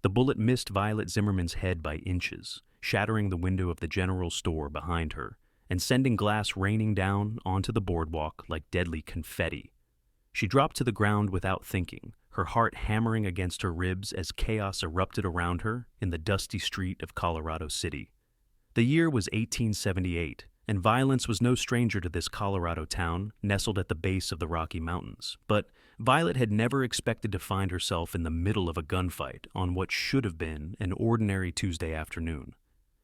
The bullet missed Violet Zimmerman's head by inches, shattering the window of the general store behind her and sending glass raining down onto the boardwalk like deadly confetti. She dropped to the ground without thinking, her heart hammering against her ribs as chaos erupted around her in the dusty street of Colorado City. The year was 1878, and violence was no stranger to this Colorado town nestled at the base of the Rocky Mountains. But Violet had never expected to find herself in the middle of a gunfight on what should have been an ordinary Tuesday afternoon.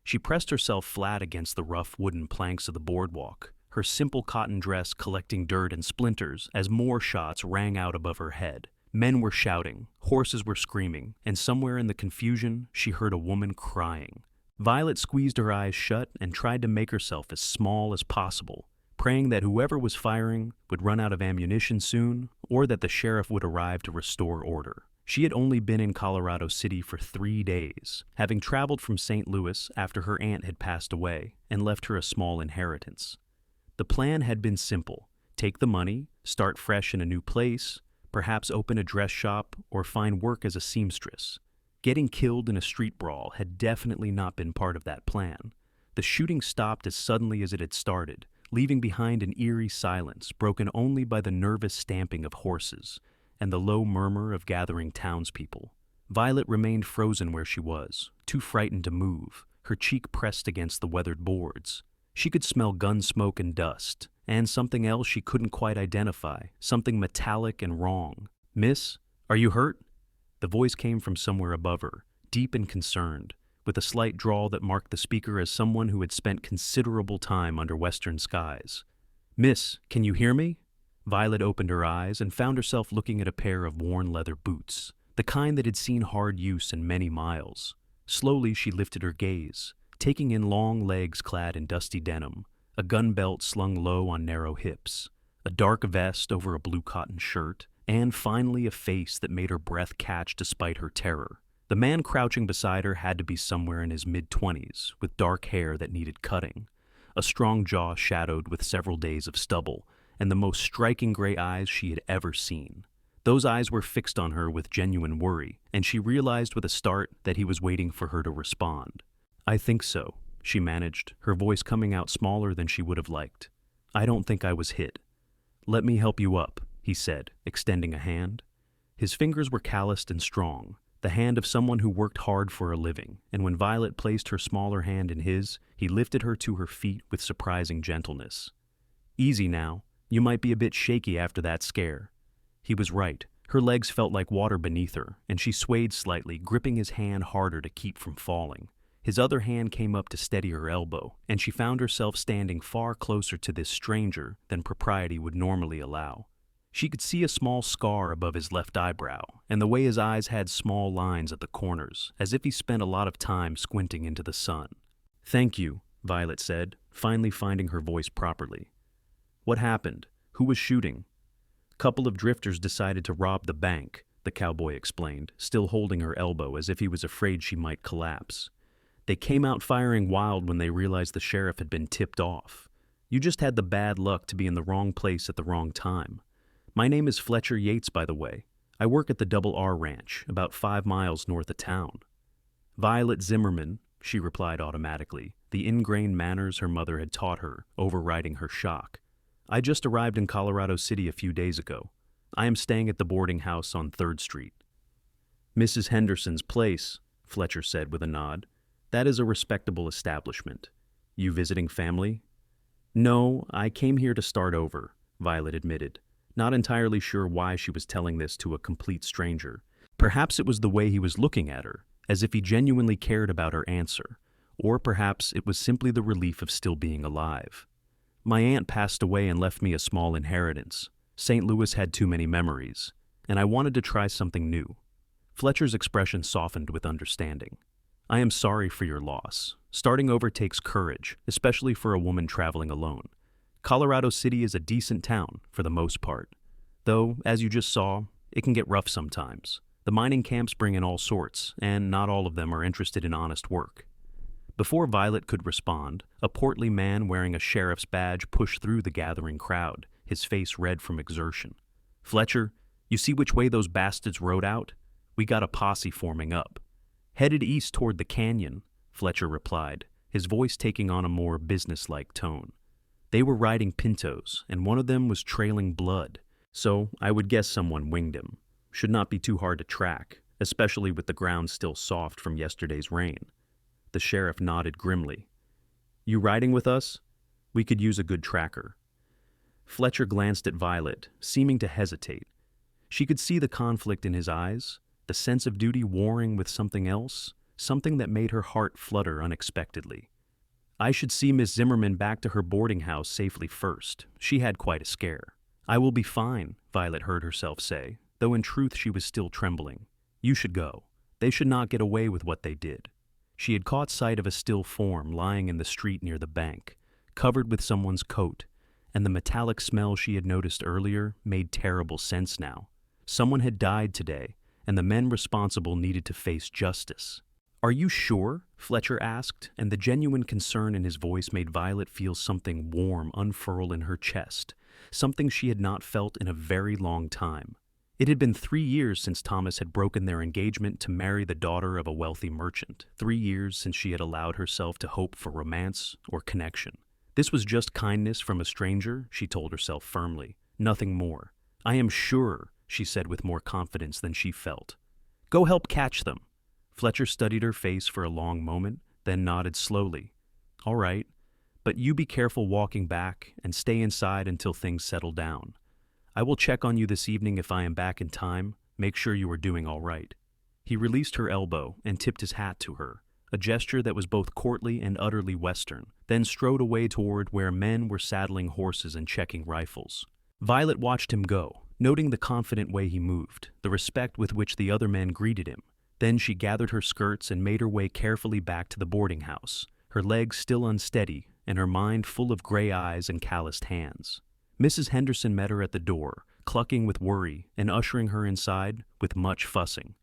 She pressed herself flat against the rough wooden planks of the boardwalk, her simple cotton dress collecting dirt and splinters as more shots rang out above her head. Men were shouting, horses were screaming, and somewhere in the confusion, she heard a woman crying. Violet squeezed her eyes shut and tried to make herself as small as possible, praying that whoever was firing would run out of ammunition soon or that the sheriff would arrive to restore order. She had only been in Colorado City for 3 days, having traveled from St. Louis after her aunt had passed away and left her a small inheritance. The plan had been simple: take the money, start fresh in a new place, perhaps open a dress shop or find work as a seamstress. Getting killed in a street brawl had definitely not been part of that plan. The shooting stopped as suddenly as it had started, leaving behind an eerie silence broken only by the nervous stamping of horses and the low murmur of gathering townspeople. Violet remained frozen where she was, too frightened to move, her cheek pressed against the weathered boards. She could smell gun smoke and dust, and something else she couldn't quite identify, something metallic and wrong. "Miss, are you hurt?" The voice came from somewhere above her, deep and concerned, with a slight drawl that marked the speaker as someone who had spent considerable time under western skies. "Miss, can you hear me?" Violet opened her eyes and found herself looking at a pair of worn leather boots, the kind that had seen hard use in many miles. Slowly she lifted her gaze, taking in long legs clad in dusty denim, a gun belt slung low on narrow hips, a dark vest over a blue cotton shirt, and finally a face that made her breath catch despite her terror. The man crouching beside her had to be somewhere in his mid-20s, with dark hair that needed cutting, a strong jaw shadowed with several days of stubble, and the most striking gray eyes she had ever seen. Those eyes were fixed on her with genuine worry, and she realized with a start that he was waiting for her to respond. "I think so," she managed, her voice coming out smaller than she would have liked. "I don't think I was hit." "Let me help you up," he said, extending a hand. His fingers were calloused and strong, the hand of someone who worked hard for a living, and when Violet placed her smaller hand in his, he lifted her to her feet with surprising gentleness. "Easy now. You might be a bit shaky after that scare." He was right. Her legs felt like water beneath her, and she swayed slightly, gripping his hand harder to keep from falling. His other hand came up to steady her elbow, and she found herself standing far closer to this stranger than propriety would normally allow. She could see a small scar above his left eyebrow, and the way his eyes had small lines at the corners, as if he spent a lot of time squinting into the sun. "Thank you," Violet said, finally finding her voice properly. "What happened? Who was shooting?" "Couple of drifters decided to rob the bank," the cowboy explained, still holding her elbow as if he was afraid she might collapse. "They came out firing wild when they realized the sheriff had been tipped off. You just had the bad luck to be in the wrong place at the wrong time. My name is Fletcher Yates, by the way. I work at the Double R Ranch, about 5 miles north of town." "Violet Zimmerman," she replied automatically, the ingrained manners her mother had taught her overriding her shock. "I just arrived in Colorado City a few days ago. I am staying at the boarding house on 3rd Street. "Mrs. Henderson's place," Fletcher said with a nod. "That is a respectable establishment. You visiting family?" "No, I came here to start over," Violet admitted, not entirely sure why she was telling this to a complete stranger. Perhaps it was the way he was looking at her, as if he genuinely cared about her answer, or perhaps it was simply the relief of still being alive. "My aunt passed away and left me a small inheritance. St. Louis had too many memories, and I wanted to try something new." Fletcher's expression softened with understanding. "I am sorry for your loss. Starting over takes courage, especially for a woman traveling alone. Colorado City is a decent town, for the most part. Though, as you just saw, it can get rough sometimes. The mining camps bring in all sorts, and not all of them are interested in honest work." Before Violet could respond, a portly man wearing a sheriff's badge pushed through the gathering crowd, his face red from exertion. "Fletcher, you see which way those bastards rode out? We got a posse forming up." Headed east toward the canyon, Fletcher replied, his voice taking on a more businesslike tone. They were riding pintos, and one of them was trailing blood, so I would guess someone winged him. Should not be too hard to track, especially with the ground still soft from yesterday's rain. The sheriff nodded grimly. You riding with us? We could use a good tracker. Fletcher glanced at Violet, seeming to hesitate. She could see the conflict in his eyes, the sense of duty warring with something else, something that made her heart flutter unexpectedly. I should see Miss Zimmerman back to her boarding house safely first. She had quite a scare. I will be fine, Violet heard herself say, though in truth she was still trembling. You should go. They should not get away with what they did. She had caught sight of a still form lying in the street near the bank, covered with someone's coat, and the metallic smell she had noticed earlier made terrible sense now. Someone had died today, and the men responsible needed to face justice. Are you sure? Fletcher asked, and the genuine concern in his voice made Violet feel something warm unfurl in her chest, something she had not felt in a very long time. It had been 3 years since Thomas had broken their engagement to marry the daughter of a wealthy merchant, 3 years since she had allowed herself to hope for romance or connection. This was just kindness from a stranger, she told herself firmly, nothing more. I am sure, she said with more confidence than she felt. Go help catch them. Fletcher studied her face for a long moment, then nodded slowly. All right, but you be careful walking back and stay inside until things settle down. I will check on you this evening if I am back in time. Make sure you are doing all right. He released her elbow and tipped his hat to her, a gesture that was both courtly and utterly Western, then strode away toward where men were saddling horses and checking rifles. Violet watched him go, noting the confident way he moved, the respect with which the other men greeted him. Then she gathered her skirts and made her way carefully back to the boarding house, her legs still unsteady and her mind full of gray eyes and calloused hands. Mrs. Henderson met her at the door, clucking with worry and ushering her inside with much fussing.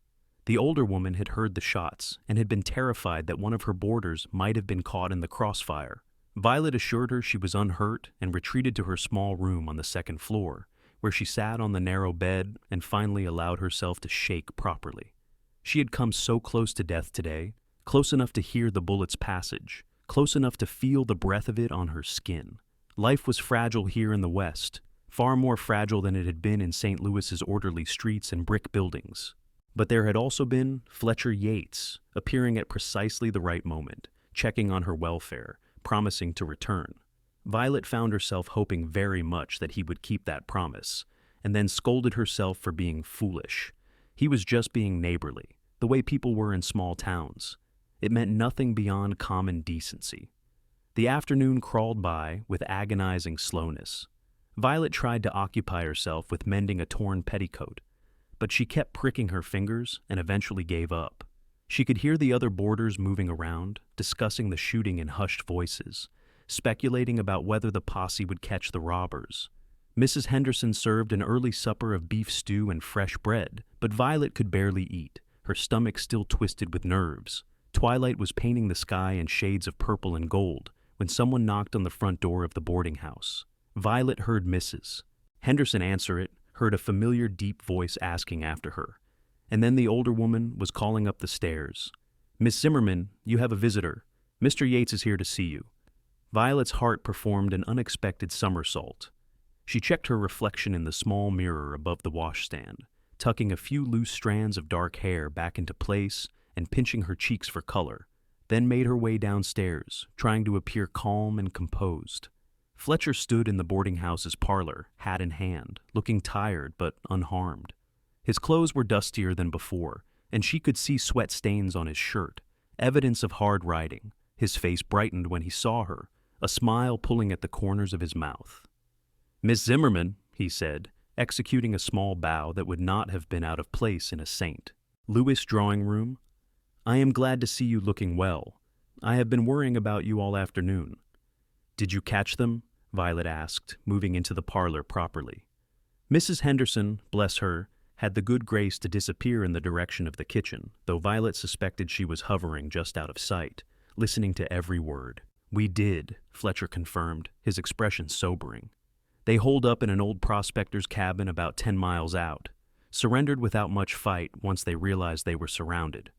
The older woman had heard the shots and had been terrified that one of her boarders might have been caught in the crossfire. Violet assured her she was unhurt and retreated to her small room on the second floor, where she sat on the narrow bed and finally allowed herself to shake properly. She had come so close to death today, close enough to hear the bullet's passage, close enough to feel the breath of it on her skin. Life was fragile here in the West, far more fragile than it had been in St. Louis's orderly streets and brick buildings. But there had also been Fletcher Yates, appearing at precisely the right moment, checking on her welfare, promising to return. Violet found herself hoping very much that he would keep that promise, and then scolded herself for being foolish. He was just being neighborly, the way people were in small towns. It meant nothing beyond common decency. The afternoon crawled by with agonizing slowness. Violet tried to occupy herself with mending a torn petticoat, but she kept pricking her fingers and eventually gave up. She could hear the other boarders moving around, discussing the shooting in hushed voices, speculating about whether the posse would catch the robbers. Mrs. Henderson served an early supper of beef stew and fresh bread, but Violet could barely eat, her stomach still twisted with nerves. Twilight was painting the sky in shades of purple and gold when someone knocked on the front door of the boarding house. Violet heard Mrs. Henderson answer it, heard a familiar deep voice asking after her, and then the older woman was calling up the stairs. Miss Zimmerman, you have a visitor. Mr. Yates is here to see you. Violet's heart performed an unexpected somersault. She checked her reflection in the small mirror above the washstand, tucking a few loose strands of dark hair back into place and pinching her cheeks for color, then made her way downstairs, trying to appear calm and composed. Fletcher stood in the boarding house's parlor, hat in hand, looking tired but unharmed. His clothes were dustier than before, and she could see sweat stains on his shirt, evidence of hard riding. His face brightened when he saw her, a smile pulling at the corners of his mouth. Miss Zimmerman, he said, executing a small bow that would not have been out of place in a saint. Lewis drawing room. I am glad to see you looking well. I have been worrying about you all afternoon. Did you catch them? Violet asked, moving into the parlor properly. Mrs. Henderson, bless her, had the good grace to disappear in the direction of the kitchen, though Violet suspected she was hovering just out of sight, listening to every word. We did, Fletcher confirmed, his expression sobering. They holed up in an old prospector's cabin about 10 miles out, surrendered without much fight once they realized they were surrounded.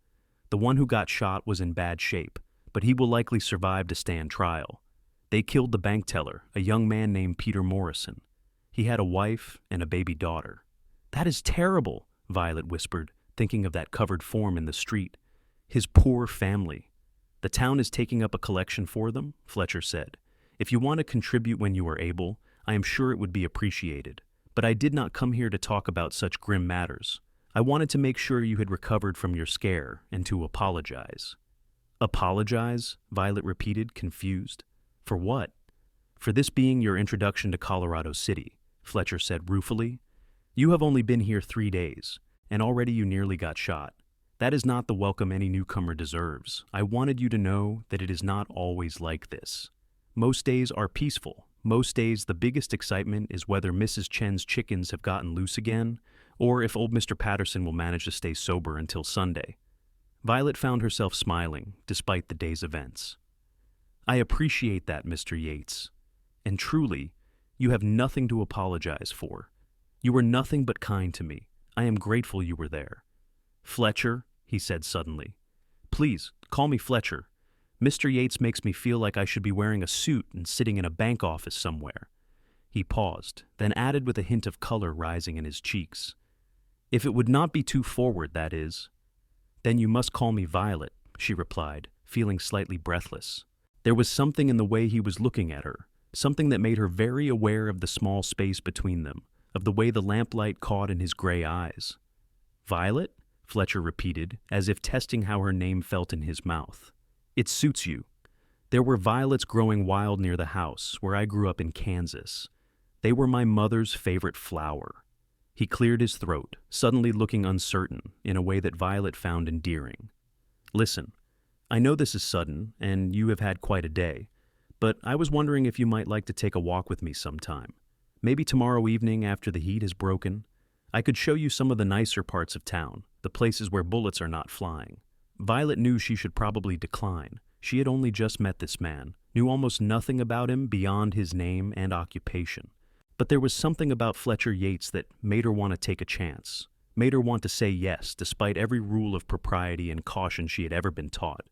The one who got shot was in bad shape, but he will likely survive to stand trial. They killed the bank teller, a young man named Peter Morrison. He had a wife and a baby daughter. That is terrible, Violet whispered, thinking of that covered form in the street. His poor family. The town is taking up a collection for them, Fletcher said. If you want to contribute when you are able, I am sure it would be appreciated. But I did not come here to talk about such grim matters. I wanted to make sure you had recovered from your scare and to apologize. Apologize? Violet repeated, confused. For what? For this being your introduction to Colorado City, Fletcher said ruefully. You have only been here 3 days, and already you nearly got shot. That is not the welcome any newcomer deserves. I wanted you to know that it is not always like this. Most days are peaceful. Most days the biggest excitement is whether Mrs. Chen's chickens have gotten loose again, or if old Mr. Patterson will manage to stay sober until Sunday. Violet found herself smiling, despite the day's events. I appreciate that, Mr. Yates. And truly, you have nothing to apologize for. You were nothing but kind to me. I am grateful you were there. Fletcher, he said suddenly. Please, call me Fletcher. Mr. Yates makes me feel like I should be wearing a suit and sitting in a bank office somewhere. He paused, then added with a hint of color rising in his cheeks. If it would not be too forward, that is. Then you must call me Violet, she replied, feeling slightly breathless. There was something in the way he was looking at her, something that made her very aware of the small space between them, of the way the lamplight caught in his gray eyes. Violet? Fletcher repeated, as if testing how her name felt in his mouth. It suits you. There were violets growing wild near the house, where I grew up in Kansas. They were my mother's favorite flower. He cleared his throat, suddenly looking uncertain, in a way that Violet found endearing. Listen, I know this is sudden, and you have had quite a day, but I was wondering if you might like to take a walk with me sometime. Maybe tomorrow evening after the heat has broken. I could show you some of the nicer parts of town, the places where bullets are not flying. Violet knew she should probably decline. She had only just met this man, knew almost nothing about him beyond his name and occupation. But there was something about Fletcher Yates that made her want to take a chance, made her want to say yes despite every rule of propriety and caution she had ever been taught.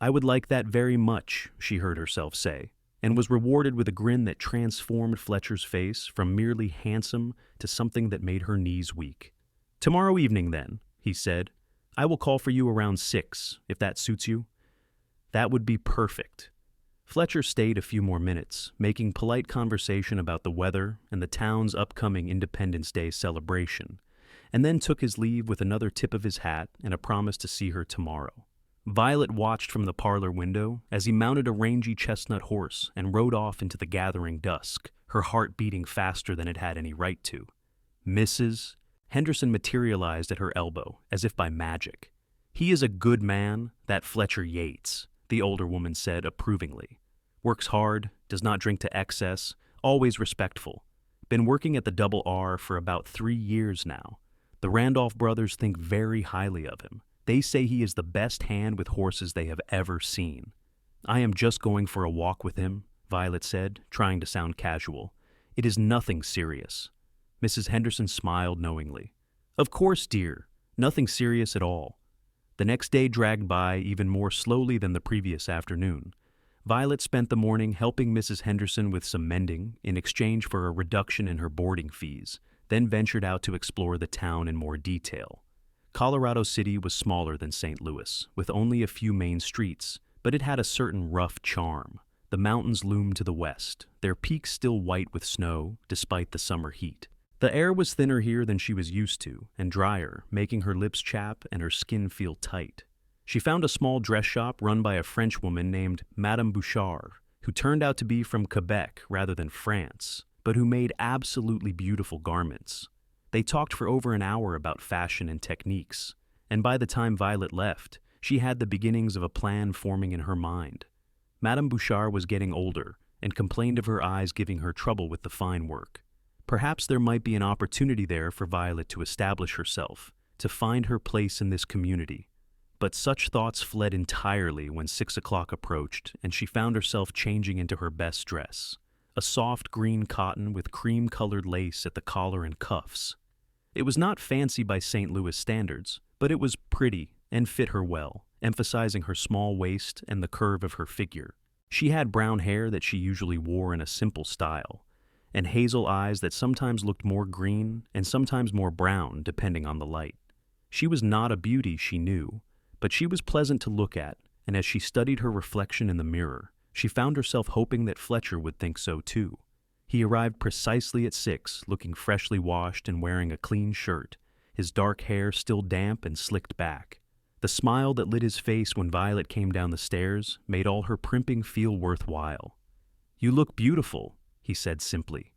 I would like that very much, she heard herself say, and was rewarded with a grin that transformed Fletcher's face from merely handsome to something that made her knees weak. Tomorrow evening, then, he said. I will call for you around 6, if that suits you. That would be perfect. Fletcher stayed a few more minutes, making polite conversation about the weather and the town's upcoming Independence Day celebration, and then took his leave with another tip of his hat and a promise to see her tomorrow. Violet watched from the parlor window as he mounted a rangy chestnut horse and rode off into the gathering dusk, her heart beating faster than it had any right to. Mrs. Henderson materialized at her elbow, as if by magic. He is a good man, that Fletcher Yates, the older woman said approvingly. Works hard, does not drink to excess, always respectful. Been working at the Double R for about 3 years now. The Randolph brothers think very highly of him. They say he is the best hand with horses they have ever seen. I am just going for a walk with him, Violet said, trying to sound casual. It is nothing serious. Mrs. Henderson smiled knowingly. Of course, dear. Nothing serious at all. The next day dragged by even more slowly than the previous afternoon. Violet spent the morning helping Mrs. Henderson with some mending in exchange for a reduction in her boarding fees, then ventured out to explore the town in more detail. Colorado City was smaller than St. Louis, with only a few main streets, but it had a certain rough charm. The mountains loomed to the west, their peaks still white with snow, despite the summer heat. The air was thinner here than she was used to, and drier, making her lips chap and her skin feel tight. She found a small dress shop run by a Frenchwoman named Madame Bouchard, who turned out to be from Quebec rather than France, but who made absolutely beautiful garments. They talked for over an hour about fashion and techniques, and by the time Violet left, she had the beginnings of a plan forming in her mind. Madame Bouchard was getting older and complained of her eyes giving her trouble with the fine work. Perhaps there might be an opportunity there for Violet to establish herself, to find her place in this community. But such thoughts fled entirely when 6 o'clock approached and she found herself changing into her best dress, a soft green cotton with cream-colored lace at the collar and cuffs. It was not fancy by St. Louis standards, but it was pretty and fit her well, emphasizing her small waist and the curve of her figure. She had brown hair that she usually wore in a simple style, and hazel eyes that sometimes looked more green and sometimes more brown depending on the light. She was not a beauty, she knew, but she was pleasant to look at, and as she studied her reflection in the mirror, she found herself hoping that Fletcher would think so too. He arrived precisely at 6, looking freshly washed and wearing a clean shirt, his dark hair still damp and slicked back. The smile that lit his face when Violet came down the stairs made all her primping feel worthwhile. "You look beautiful," he said simply,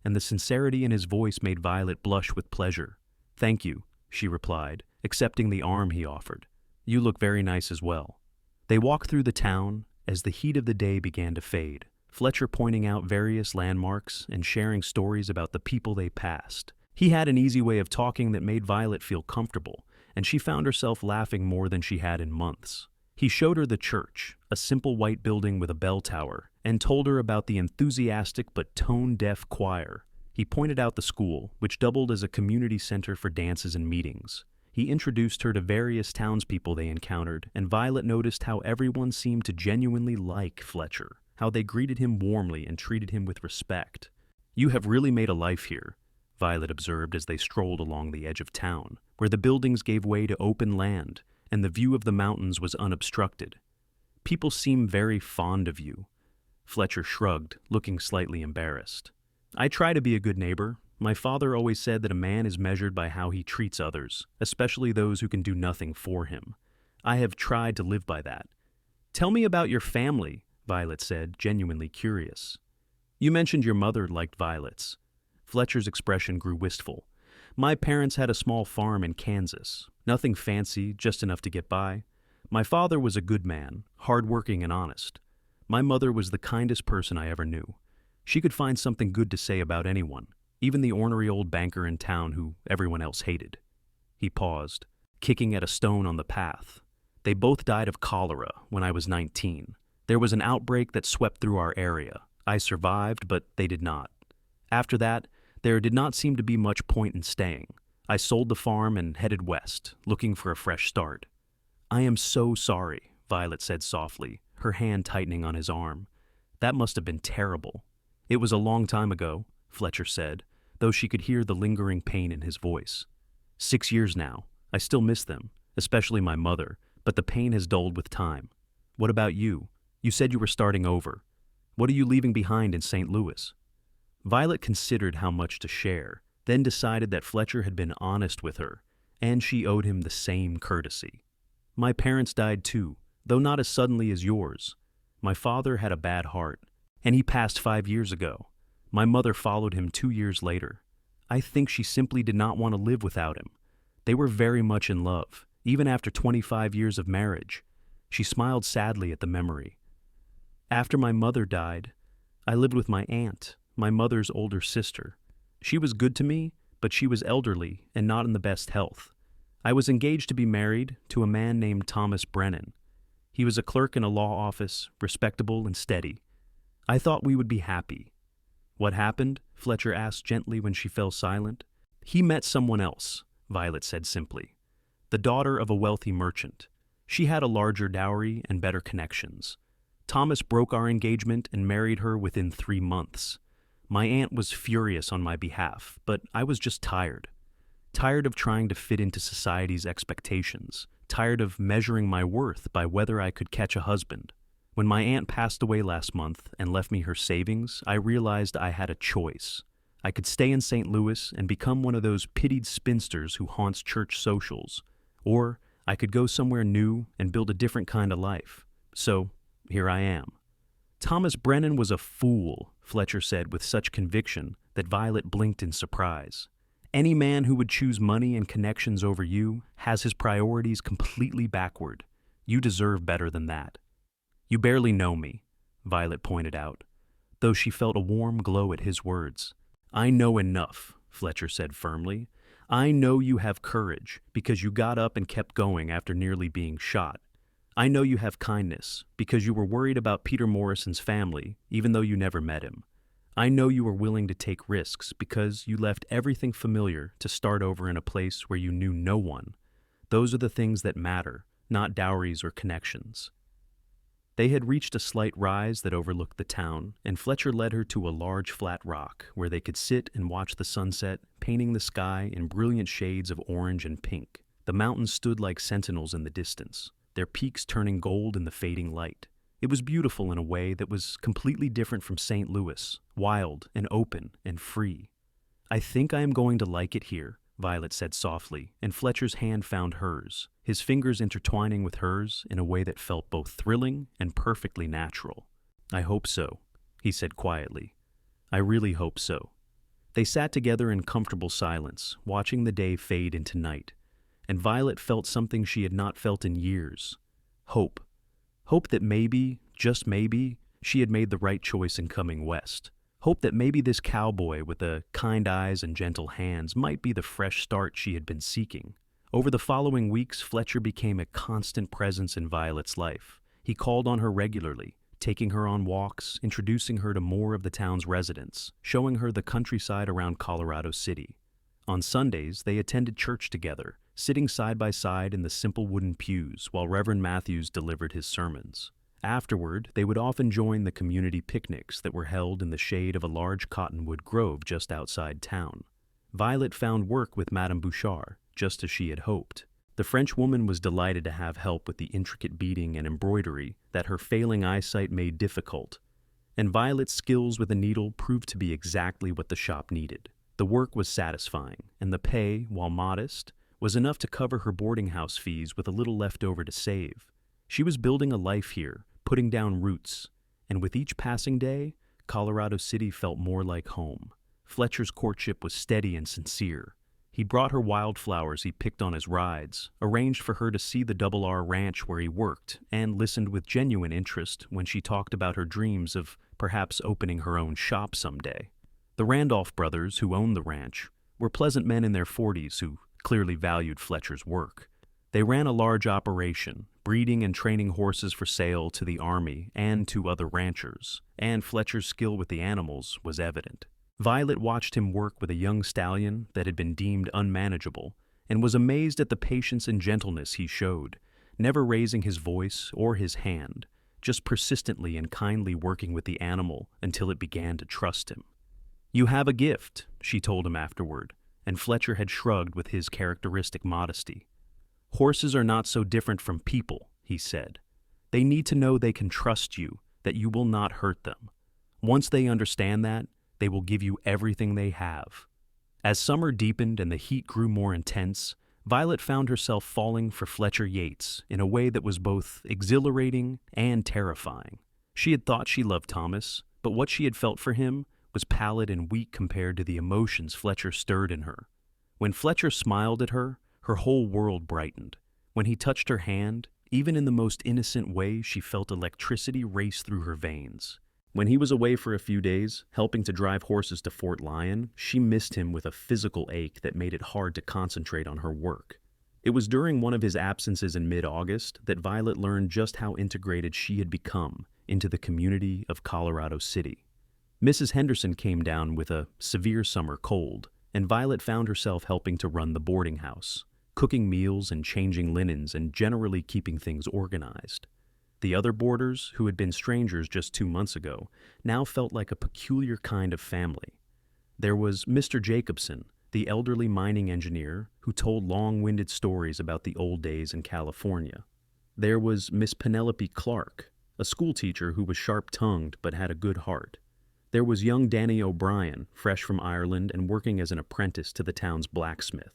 and the sincerity in his voice made Violet blush with pleasure. "Thank you," she replied, accepting the arm he offered. "You look very nice as well." They walked through the town as the heat of the day began to fade, Fletcher pointing out various landmarks and sharing stories about the people they passed. He had an easy way of talking that made Violet feel comfortable, and she found herself laughing more than she had in months. He showed her the church, a simple white building with a bell tower, and told her about the enthusiastic but tone-deaf choir. He pointed out the school, which doubled as a community center for dances and meetings. He introduced her to various townspeople they encountered, and Violet noticed how everyone seemed to genuinely like Fletcher, how they greeted him warmly and treated him with respect. "You have really made a life here," Violet observed as they strolled along the edge of town, where the buildings gave way to open land, and the view of the mountains was unobstructed. "People seem very fond of you." Fletcher shrugged, looking slightly embarrassed. "I try to be a good neighbor. My father always said that a man is measured by how he treats others, especially those who can do nothing for him. I have tried to live by that." "Tell me about your family," Violet said, genuinely curious. "You mentioned your mother liked violets." Fletcher's expression grew wistful. "My parents had a small farm in Kansas. Nothing fancy, just enough to get by. My father was a good man, hard-working and honest. My mother was the kindest person I ever knew. She could find something good to say about anyone, even the ornery old banker in town who everyone else hated." He paused, kicking at a stone on the path. "They both died of cholera when I was 19. There was an outbreak that swept through our area. I survived, but they did not. After that, there did not seem to be much point in staying. I sold the farm and headed west, looking for a fresh start." "I am so sorry," Violet said softly, her hand tightening on his arm. "That must have been terrible." "It was a long time ago," Fletcher said, though she could hear the lingering pain in his voice. 6 years now. I still miss them, especially my mother, but the pain has dulled with time. What about you? You said you were starting over. What are you leaving behind in St. Louis?" Violet considered how much to share, then decided that Fletcher had been honest with her, and she owed him the same courtesy. "My parents died too, though not as suddenly as yours. My father had a bad heart, and he passed 5 years ago. My mother followed him 2 years later. I think she simply did not want to live without him. They were very much in love, even after 25 years of marriage." She smiled sadly at the memory. "After my mother died, I lived with my aunt, my mother's older sister. She was good to me, but she was elderly and not in the best health. I was engaged to be married to a man named Thomas Brennan. He was a clerk in a law office, respectable and steady. I thought we would be happy." "What happened?" Fletcher asked gently when she fell silent. "He met someone else," Violet said simply. "The daughter of a wealthy merchant. She had a larger dowry and better connections. Thomas broke our engagement and married her within 3 months. My aunt was furious on my behalf, but I was just tired. Tired of trying to fit into society's expectations. Tired of measuring my worth by whether I could catch a husband. When my aunt passed away last month and left me her savings, I realized I had a choice. I could stay in St. Louis and become one of those pitied spinsters who haunts church socials, or I could go somewhere new and build a different kind of life. So, here I am." "Thomas Brennan was a fool," Fletcher said with such conviction that Violet blinked in surprise. "Any man who would choose money and connections over you has his priorities completely backward. You deserve better than that." "You barely know me," Violet pointed out, though she felt a warm glow at his words. "I know enough," Fletcher said firmly. "I know you have courage because you got up and kept going after nearly being shot. I know you have kindness because you were worried about Peter Morrison's family, even though you never met him. I know you were willing to take risks because you left everything familiar to start over in a place where you knew no one. Those are the things that matter, not dowries or connections. They had reached a slight rise that overlooked the town, and Fletcher led her to a large flat rock where they could sit and watch the sunset, painting the sky in brilliant shades of orange and pink. The mountains stood like sentinels in the distance, their peaks turning gold in the fading light. It was beautiful in a way that was completely different from St. Louis, wild and open and free. "I think I am going to like it here," Violet said softly, and Fletcher's hand found hers, his fingers intertwining with hers in a way that felt both thrilling and perfectly natural. "I hope so," he said quietly. "I really hope so." They sat together in comfortable silence, watching the day fade into night, and Violet felt something she had not felt in years. Hope. Hope that maybe, just maybe, she had made the right choice in coming west. Hope that maybe this cowboy with the kind eyes and gentle hands might be the fresh start she had been seeking. Over the following weeks, Fletcher became a constant presence in Violet's life. He called on her regularly, taking her on walks, introducing her to more of the town's residents, showing her the countryside around Colorado City. On Sundays, they attended church together, sitting side by side in the simple wooden pews while Reverend Matthews delivered his sermons. Afterward, they would often join the community picnics that were held in the shade of a large cottonwood grove just outside town. Violet found work with Madame Bouchard, just as she had hoped. The French woman was delighted to have help with the intricate beading and embroidery that her failing eyesight made difficult, and Violet's skills with a needle proved to be exactly what the shop needed. The work was satisfying, and the pay, while modest, was enough to cover her boarding house fees with a little left over to save. She was building a life here, putting down roots, and with each passing day, Colorado City felt more like home. Fletcher's courtship was steady and sincere. He brought her wildflowers he picked on his rides, arranged for her to see the Double R ranch where he worked, and listened with genuine interest when she talked about her dreams of perhaps opening her own shop someday. The Randolph brothers, who owned the ranch, were pleasant men in their 40s who clearly valued Fletcher's work. They ran a large operation, breeding and training horses for sale to the army and to other ranchers, and Fletcher's skill with the animals was evident. Violet watched him work with a young stallion that had been deemed unmanageable, and was amazed at the patience and gentleness he showed, never raising his voice or his hand, just persistently and kindly working with the animal until it began to trust him. "You have a gift," she told him afterward, and Fletcher had shrugged with his characteristic modesty. "Horses are not so different from people," he said. "They need to know they can trust you, that you will not hurt them. Once they understand that, they will give you everything they have." As summer deepened and the heat grew more intense, Violet found herself falling for Fletcher Yates in a way that was both exhilarating and terrifying. She had thought she loved Thomas, but what she had felt for him was pallid and weak compared to the emotions Fletcher stirred in her. When Fletcher smiled at her, her whole world brightened. When he touched her hand, even in the most innocent way, she felt electricity race through her veins. When he was away for a few days, helping to drive horses to Fort Lyon, she missed him with a physical ache that made it hard to concentrate on her work. It was during one of his absences in mid-August that Violet learned just how integrated she had become into the community of Colorado City. Mrs. Henderson came down with a severe summer cold, and Violet found herself helping to run the boarding house, cooking meals and changing linens and generally keeping things organized. The other boarders, who had been strangers just 2 months ago, now felt like a peculiar kind of family. There was Mr. Jacobson, the elderly mining engineer who told long-winded stories about the old days in California. There was Miss Penelope Clark, a schoolteacher who was sharp-tongued but had a good heart. There was young Danny O'Brien, fresh from Ireland and working as an apprentice to the town's blacksmith.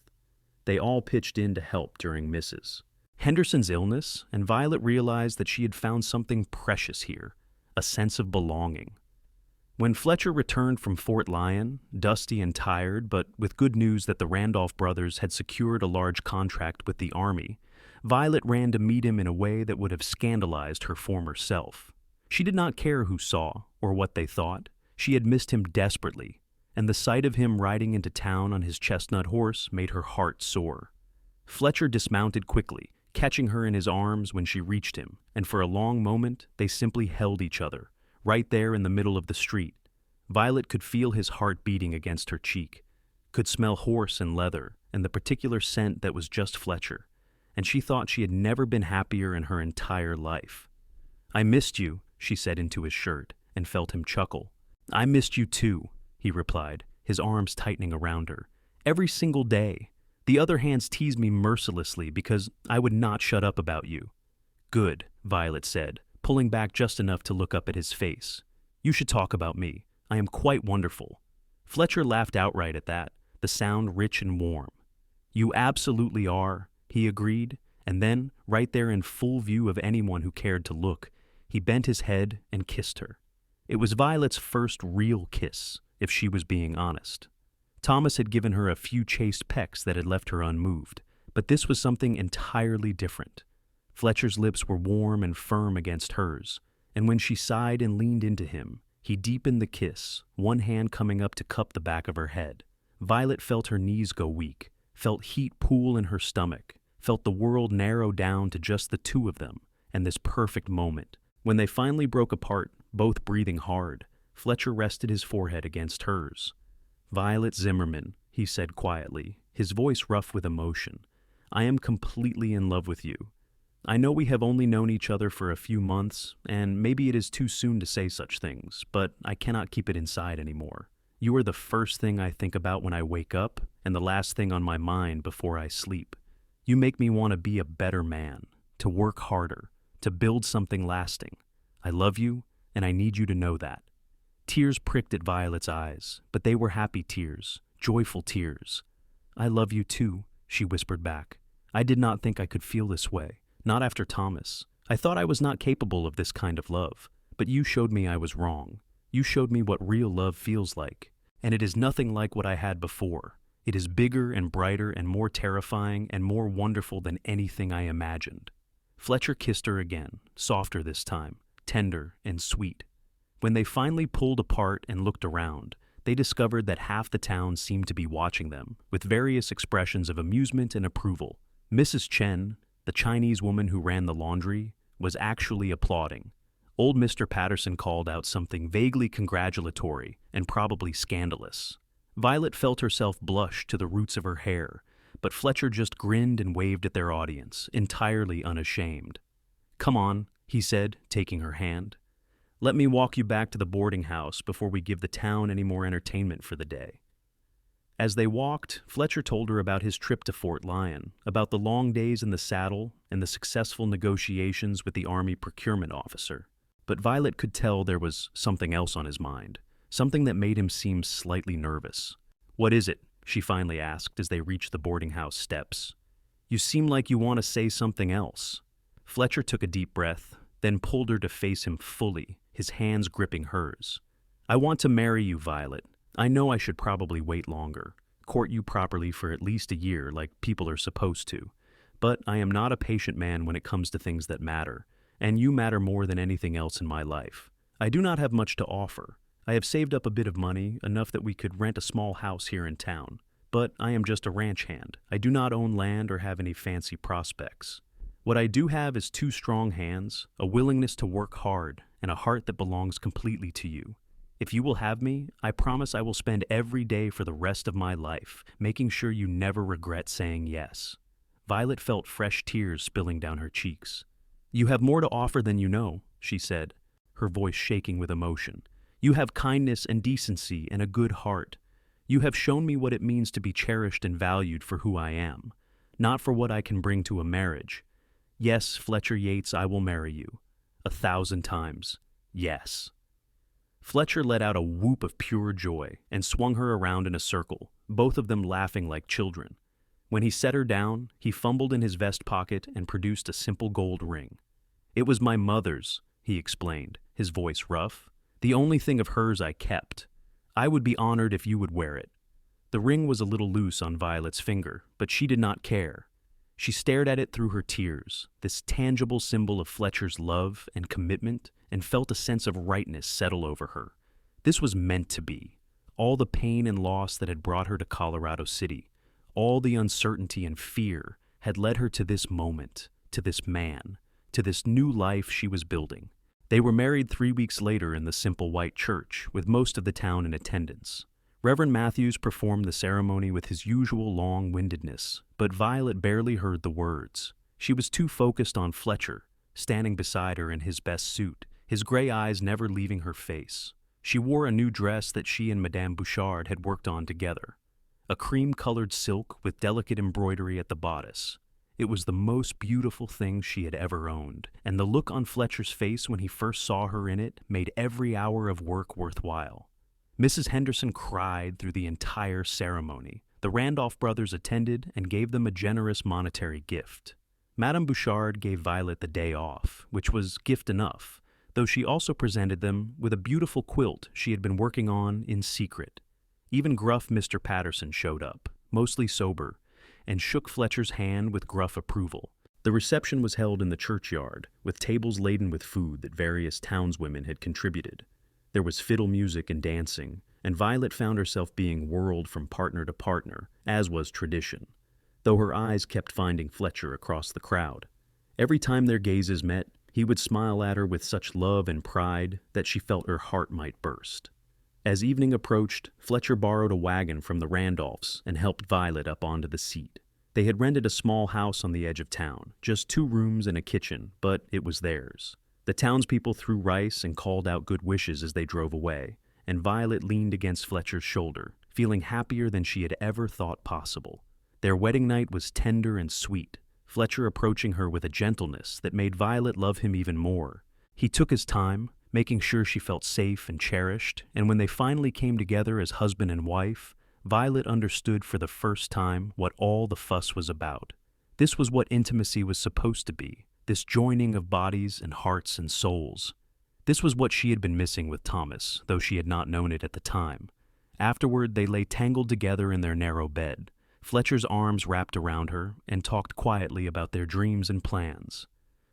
They all pitched in to help during misses. Henderson's illness, and Violet realized that she had found something precious here, a sense of belonging. When Fletcher returned from Fort Lyon, dusty and tired, but with good news that the Randolph brothers had secured a large contract with the Army, Violet ran to meet him in a way that would have scandalized her former self. She did not care who saw or what they thought. She had missed him desperately, and the sight of him riding into town on his chestnut horse made her heart soar. Fletcher dismounted quickly, catching her in his arms when she reached him, and for a long moment they simply held each other, right there in the middle of the street. Violet could feel his heart beating against her cheek, could smell horse and leather, and the particular scent that was just Fletcher. and she thought she had never been happier in her entire life. "I missed you," she said into his shirt, and felt him chuckle. "I missed you too," he replied, his arms tightening around her. "Every single day. The other hands teased me mercilessly because I would not shut up about you." "Good," Violet said, pulling back just enough to look up at his face. "You should talk about me. I am quite wonderful." Fletcher laughed outright at that, the sound rich and warm. "You absolutely are," he agreed, and then, right there in full view of anyone who cared to look, he bent his head and kissed her. It was Violet's first real kiss, if she was being honest. Thomas had given her a few chaste pecks that had left her unmoved, but this was something entirely different. Fletcher's lips were warm and firm against hers, and when she sighed and leaned into him, he deepened the kiss, one hand coming up to cup the back of her head. Violet felt her knees go weak, felt heat pool in her stomach, felt the world narrow down to just the two of them, and this perfect moment. When they finally broke apart, both breathing hard, Fletcher rested his forehead against hers. "Violet Zimmerman," he said quietly, his voice rough with emotion, "I am completely in love with you. I know we have only known each other for a few months, and maybe it is too soon to say such things, but I cannot keep it inside anymore. You are the first thing I think about when I wake up, and the last thing on my mind before I sleep. You make me want to be a better man, to work harder, to build something lasting. I love you, and I need you to know that." Tears pricked at Violet's eyes, but they were happy tears, joyful tears. "I love you too," she whispered back. "I did not think I could feel this way, not after Thomas. I thought I was not capable of this kind of love, but you showed me I was wrong. You showed me what real love feels like, and it is nothing like what I had before. It is bigger and brighter and more terrifying and more wonderful than anything I imagined." Fletcher kissed her again, softer this time, tender and sweet. When they finally pulled apart and looked around, they discovered that half the town seemed to be watching them, with various expressions of amusement and approval. Mrs. Chen, the Chinese woman who ran the laundry, was actually applauding. Old Mr. Patterson called out something vaguely congratulatory and probably scandalous. Violet felt herself blush to the roots of her hair, but Fletcher just grinned and waved at their audience, entirely unashamed. "Come on," he said, taking her hand. "Let me walk you back to the boarding house before we give the town any more entertainment for the day." As they walked, Fletcher told her about his trip to Fort Lyon, about the long days in the saddle and the successful negotiations with the Army procurement officer. But Violet could tell there was something else on his mind, something that made him seem slightly nervous. "What is it?" she finally asked as they reached the boarding house steps. "You seem like you want to say something else." Fletcher took a deep breath, then pulled her to face him fully, his hands gripping hers. "I want to marry you, Violet. I know I should probably wait longer, court you properly for at least a year like people are supposed to, but I am not a patient man when it comes to things that matter, and you matter more than anything else in my life. I do not have much to offer. I have saved up a bit of money, enough that we could rent a small house here in town, but I am just a ranch hand. I do not own land or have any fancy prospects. What I do have is 2 strong hands, a willingness to work hard, and a heart that belongs completely to you. If you will have me, I promise I will spend every day for the rest of my life, making sure you never regret saying yes." Violet felt fresh tears spilling down her cheeks. "You have more to offer than you know," she said, her voice shaking with emotion. "You have kindness and decency and a good heart. You have shown me what it means to be cherished and valued for who I am, not for what I can bring to a marriage. Yes, Fletcher Yates, I will marry you. 1,000 times. Yes." Fletcher let out a whoop of pure joy and swung her around in a circle, both of them laughing like children. When he set her down, he fumbled in his vest pocket and produced a simple gold ring. "It was my mother's," he explained, his voice rough. "The only thing of hers I kept. I would be honored if you would wear it." The ring was a little loose on Violet's finger, but she did not care. She stared at it through her tears, this tangible symbol of Fletcher's love and commitment, and felt a sense of rightness settle over her. This was meant to be. All the pain and loss that had brought her to Colorado City, all the uncertainty and fear had led her to this moment, to this man, to this new life she was building. They were married 3 weeks later in the simple white church, with most of the town in attendance. Reverend Matthews performed the ceremony with his usual long-windedness, but Violet barely heard the words. She was too focused on Fletcher, standing beside her in his best suit, his gray eyes never leaving her face. She wore a new dress that she and Madame Bouchard had worked on together, a cream-colored silk with delicate embroidery at the bodice. It was the most beautiful thing she had ever owned, and the look on Fletcher's face when he first saw her in it made every hour of work worthwhile. Mrs. Henderson cried through the entire ceremony. The Randolph brothers attended and gave them a generous monetary gift. Madame Bouchard gave Violet the day off, which was gift enough, though she also presented them with a beautiful quilt she had been working on in secret. Even gruff Mr. Patterson showed up, mostly sober, and shook Fletcher's hand with gruff approval. The reception was held in the churchyard, with tables laden with food that various townswomen had contributed. There was fiddle music and dancing, and Violet found herself being whirled from partner to partner, as was tradition, though her eyes kept finding Fletcher across the crowd. Every time their gazes met, he would smile at her with such love and pride that she felt her heart might burst. As evening approached, Fletcher borrowed a wagon from the Randolphs and helped Violet up onto the seat. They had rented a small house on the edge of town, just 2 rooms and a kitchen, but it was theirs. The townspeople threw rice and called out good wishes as they drove away, and Violet leaned against Fletcher's shoulder, feeling happier than she had ever thought possible. Their wedding night was tender and sweet, Fletcher approaching her with a gentleness that made Violet love him even more. He took his time, making sure she felt safe and cherished, and when they finally came together as husband and wife, Violet understood for the first time what all the fuss was about. This was what intimacy was supposed to be, this joining of bodies and hearts and souls. This was what she had been missing with Thomas, though she had not known it at the time. Afterward, they lay tangled together in their narrow bed, Fletcher's arms wrapped around her, and talked quietly about their dreams and plans.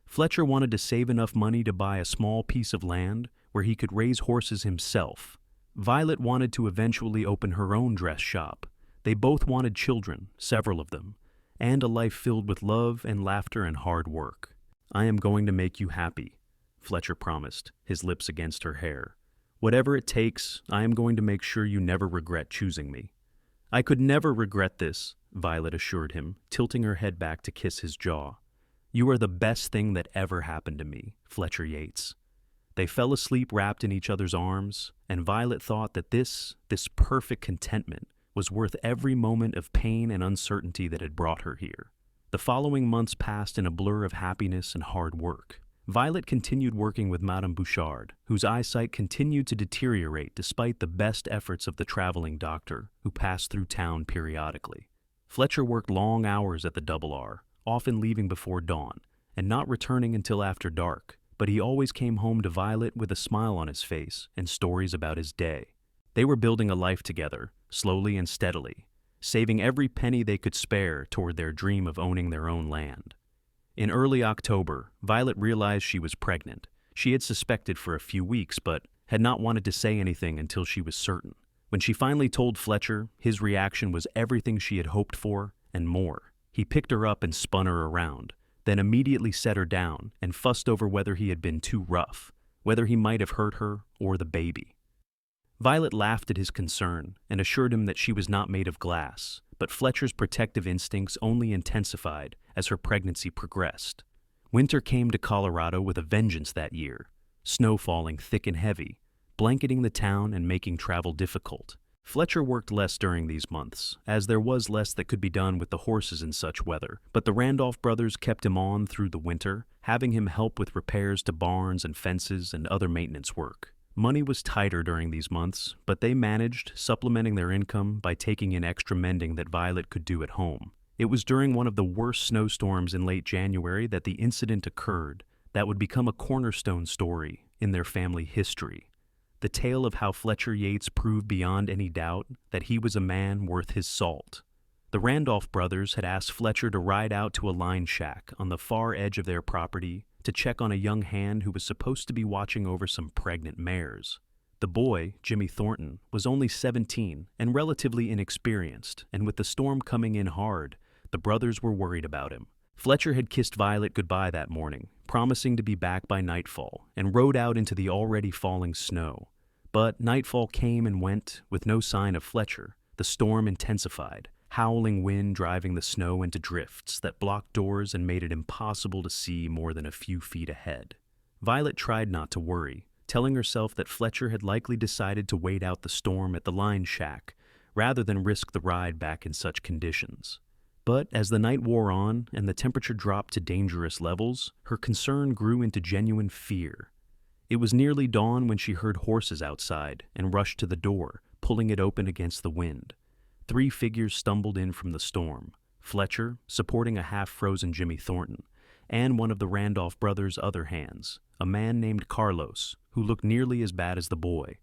Fletcher wanted to save enough money to buy a small piece of land where he could raise horses himself. Violet wanted to eventually open her own dress shop. They both wanted children, several of them, and a life filled with love and laughter and hard work. "I am going to make you happy," Fletcher promised, his lips against her hair. "Whatever it takes, I am going to make sure you never regret choosing me." "I could never regret this," Violet assured him, tilting her head back to kiss his jaw. "You are the best thing that ever happened to me," Fletcher Yates. They fell asleep wrapped in each other's arms, and Violet thought that this perfect contentment was worth every moment of pain and uncertainty that had brought her here. The following months passed in a blur of happiness and hard work. Violet continued working with Madame Bouchard, whose eyesight continued to deteriorate despite the best efforts of the traveling doctor, who passed through town periodically. Fletcher worked long hours at the Double R, often leaving before dawn, and not returning until after dark, but he always came home to Violet with a smile on his face and stories about his day. They were building a life together, slowly and steadily, saving every penny they could spare toward their dream of owning their own land. In early October, Violet realized she was pregnant. She had suspected for a few weeks, but had not wanted to say anything until she was certain. When she finally told Fletcher, his reaction was everything she had hoped for and more. He picked her up and spun her around, then immediately set her down and fussed over whether he had been too rough, whether he might have hurt her or the baby. Violet laughed at his concern and assured him that she was not made of glass, but Fletcher's protective instincts only intensified as her pregnancy progressed. Winter came to Colorado with a vengeance that year, snow falling thick and heavy, blanketing the town and making travel difficult. Fletcher worked less during these months, as there was less that could be done with the horses in such weather, but the Randolph brothers kept him on through the winter, having him help with repairs to barns and fences and other maintenance work. Money was tighter during these months, but they managed, supplementing their income by taking in extra mending that Violet could do at home. It was during one of the worst snowstorms in late January that the incident occurred that would become a cornerstone story in their family history. The tale of how Fletcher Yates proved beyond any doubt that he was a man worth his salt. The Randolph brothers had asked Fletcher to ride out to a line shack on the far edge of their property to check on a young hand who was supposed to be watching over some pregnant mares. The boy, Jimmy Thornton, was only 17 and relatively inexperienced, and with the storm coming in hard, the brothers were worried about him. Fletcher had kissed Violet goodbye that morning, promising to be back by nightfall, and rode out into the already falling snow. But nightfall came and went with no sign of Fletcher. The storm intensified, howling wind driving the snow into drifts that blocked doors and made it impossible to see more than a few feet ahead. Violet tried not to worry, telling herself that Fletcher had likely decided to wait out the storm at the line shack, rather than risk the ride back in such conditions. But as the night wore on and the temperature dropped to dangerous levels, her concern grew into genuine fear. It was nearly dawn when she heard horses outside and rushed to the door, pulling it open against the wind. 3 figures stumbled in from the storm: Fletcher, supporting a half-frozen Jimmy Thornton, and one of the Randolph brothers' other hands, a man named Carlos, who looked nearly as bad as the boy.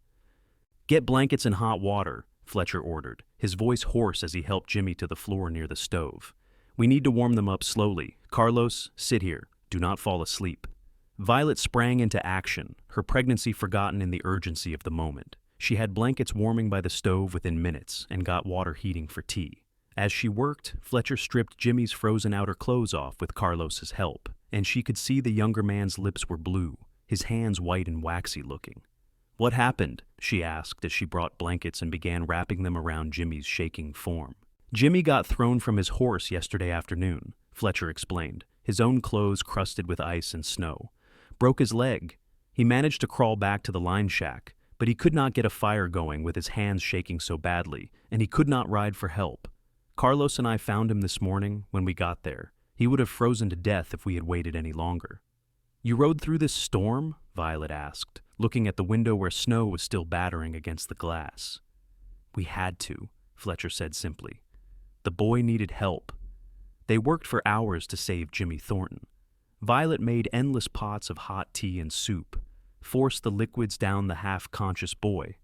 "Get blankets and hot water," Fletcher ordered, his voice hoarse as he helped Jimmy to the floor near the stove. "We need to warm them up slowly. Carlos, sit here. Do not fall asleep." Violet sprang into action, her pregnancy forgotten in the urgency of the moment. She had blankets warming by the stove within minutes and got water heating for tea. As she worked, Fletcher stripped Jimmy's frozen outer clothes off with Carlos's help, and she could see the younger man's lips were blue, his hands white and waxy looking. "What happened?" she asked as she brought blankets and began wrapping them around Jimmy's shaking form. "Jimmy got thrown from his horse yesterday afternoon," Fletcher explained, his own clothes crusted with ice and snow. "Broke his leg. He managed to crawl back to the line shack, but he could not get a fire going with his hands shaking so badly, and he could not ride for help. Carlos and I found him this morning when we got there. He would have frozen to death if we had waited any longer." "You rode through this storm?" Violet asked, looking at the window where snow was still battering against the glass. "We had to," Fletcher said simply. "The boy needed help." They worked for hours to save Jimmy Thornton. Violet made endless pots of hot tea and soup, forced the liquids down the half-conscious boy,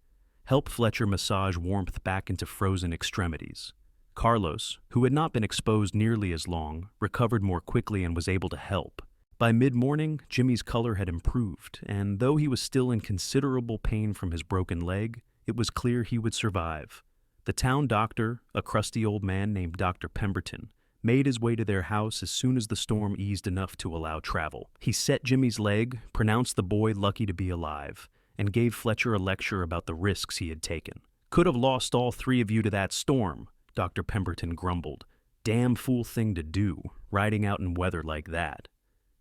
helped Fletcher massage warmth back into frozen extremities. Carlos, who had not been exposed nearly as long, recovered more quickly and was able to help. By mid-morning, Jimmy's color had improved, and though he was still in considerable pain from his broken leg, it was clear he would survive. The town doctor, a crusty old man named Dr. Pemberton, made his way to their house as soon as the storm eased enough to allow travel. He set Jimmy's leg, pronounced the boy lucky to be alive, and gave Fletcher a lecture about the risks he had taken. "Could have lost all 3 of you to that storm," Dr. Pemberton grumbled. "Damn fool thing to do, riding out in weather like that."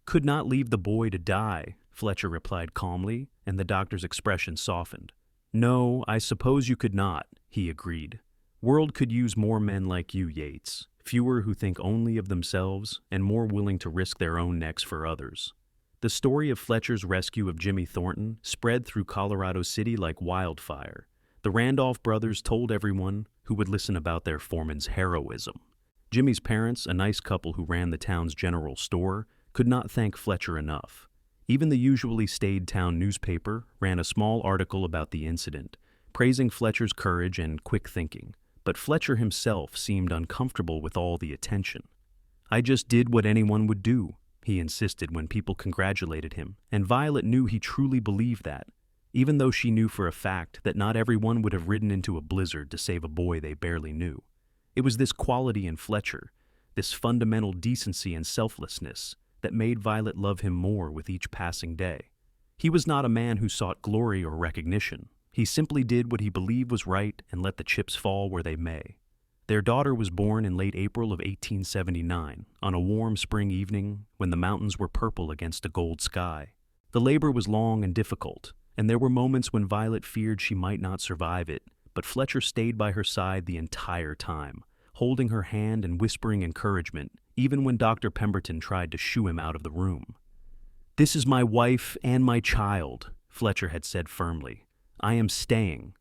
"Could not leave the boy to die," Fletcher replied calmly, and the doctor's expression softened. "No, I suppose you could not," he agreed. "World could use more men like you, Yates. Fewer who think only of themselves and more willing to risk their own necks for others." The story of Fletcher's rescue of Jimmy Thornton spread through Colorado City like wildfire. The Randolph brothers told everyone who would listen about their foreman's heroism. Jimmy's parents, a nice couple who ran the town's general store, could not thank Fletcher enough. Even the usually staid town newspaper ran a small article about the incident, praising Fletcher's courage and quick thinking. But Fletcher himself seemed uncomfortable with all the attention. "I just did what anyone would do," he insisted when people congratulated him, and Violet knew he truly believed that, even though she knew for a fact that not everyone would have ridden into a blizzard to save a boy they barely knew. It was this quality in Fletcher, this fundamental decency and selflessness, that made Violet love him more with each passing day. He was not a man who sought glory or recognition. He simply did what he believed was right and let the chips fall where they may. Their daughter was born in late April of 1879, on a warm spring evening when the mountains were purple against a gold sky. The labor was long and difficult, and there were moments when Violet feared she might not survive it, but Fletcher stayed by her side the entire time, holding her hand and whispering encouragement, even when Dr. Pemberton tried to shoo him out of the room. "This is my wife and my child," Fletcher had said firmly. "I am staying."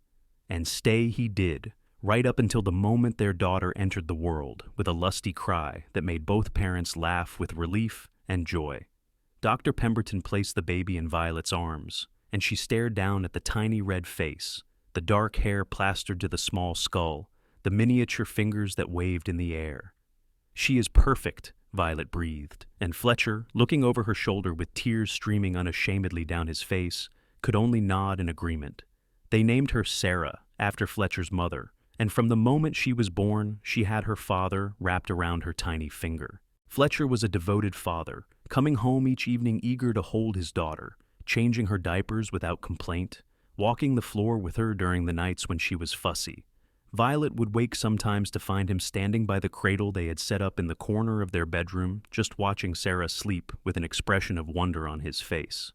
And stay he did, right up until the moment their daughter entered the world with a lusty cry that made both parents laugh with relief and joy. Dr. Pemberton placed the baby in Violet's arms, and she stared down at the tiny red face, the dark hair plastered to the small skull, the miniature fingers that waved in the air. "She is perfect," Violet breathed, and Fletcher, looking over her shoulder with tears streaming unashamedly down his face, could only nod in agreement. They named her Sarah, after Fletcher's mother, and from the moment she was born, she had her father wrapped around her tiny finger. Fletcher was a devoted father, coming home each evening eager to hold his daughter, changing her diapers without complaint, walking the floor with her during the nights when she was fussy. Violet would wake sometimes to find him standing by the cradle they had set up in the corner of their bedroom, just watching Sarah sleep with an expression of wonder on his face.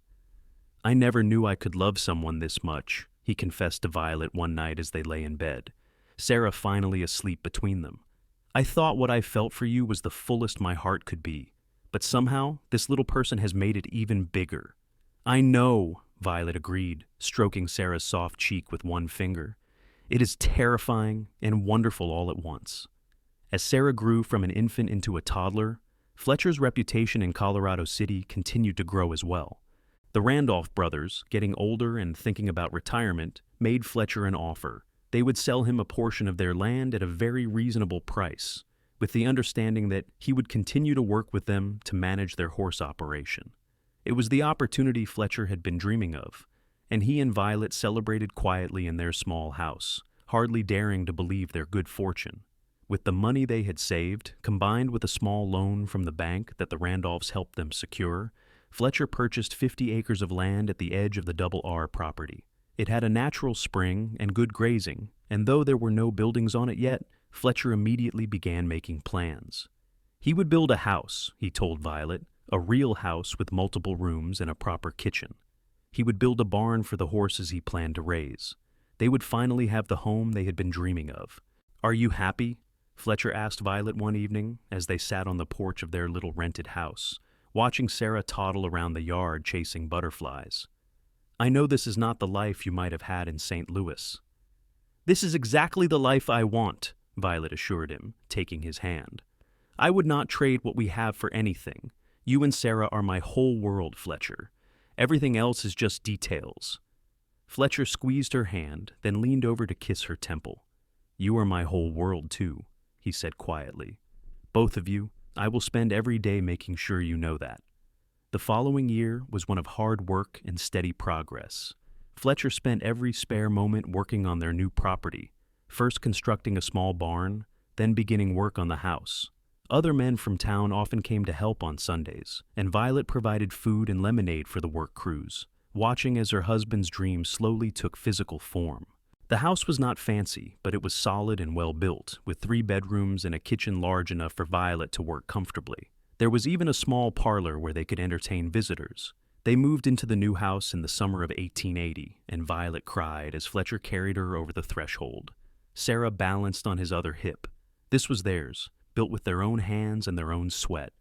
"I never knew I could love someone this much," he confessed to Violet one night as they lay in bed, Sarah finally asleep between them. "I thought what I felt for you was the fullest my heart could be, but somehow this little person has made it even bigger." "I know," Violet agreed, stroking Sarah's soft cheek with one finger. "It is terrifying and wonderful all at once." As Sarah grew from an infant into a toddler, Fletcher's reputation in Colorado City continued to grow as well. The Randolph brothers, getting older and thinking about retirement, made Fletcher an offer. They would sell him a portion of their land at a very reasonable price, with the understanding that he would continue to work with them to manage their horse operation. It was the opportunity Fletcher had been dreaming of, and he and Violet celebrated quietly in their small house, hardly daring to believe their good fortune. With the money they had saved, combined with a small loan from the bank that the Randolphs helped them secure, Fletcher purchased 50 acres of land at the edge of the Double R property. It had a natural spring and good grazing, and though there were no buildings on it yet, Fletcher immediately began making plans. He would build a house, he told Violet, a real house with multiple rooms and a proper kitchen. He would build a barn for the horses he planned to raise. They would finally have the home they had been dreaming of. "Are you happy?" Fletcher asked Violet one evening as they sat on the porch of their little rented house, watching Sarah toddle around the yard chasing butterflies. "I know this is not the life you might have had in St. Louis." "This is exactly the life I want," Violet assured him, taking his hand. "I would not trade what we have for anything. You and Sarah are my whole world, Fletcher. Everything else is just details." Fletcher squeezed her hand, then leaned over to kiss her temple. "You are my whole world, too," he said quietly. "Both of you, I will spend every day making sure you know that." The following year was one of hard work and steady progress. Fletcher spent every spare moment working on their new property, first constructing a small barn, then beginning work on the house. Other men from town often came to help on Sundays, and Violet provided food and lemonade for the work crews, watching as her husband's dreams slowly took physical form. The house was not fancy, but it was solid and well built, with 3 bedrooms and a kitchen large enough for Violet to work comfortably. There was even a small parlor where they could entertain visitors. They moved into the new house in the summer of 1880, and Violet cried as Fletcher carried her over the threshold. Sarah balanced on his other hip. This was theirs, built with their own hands and their own sweat.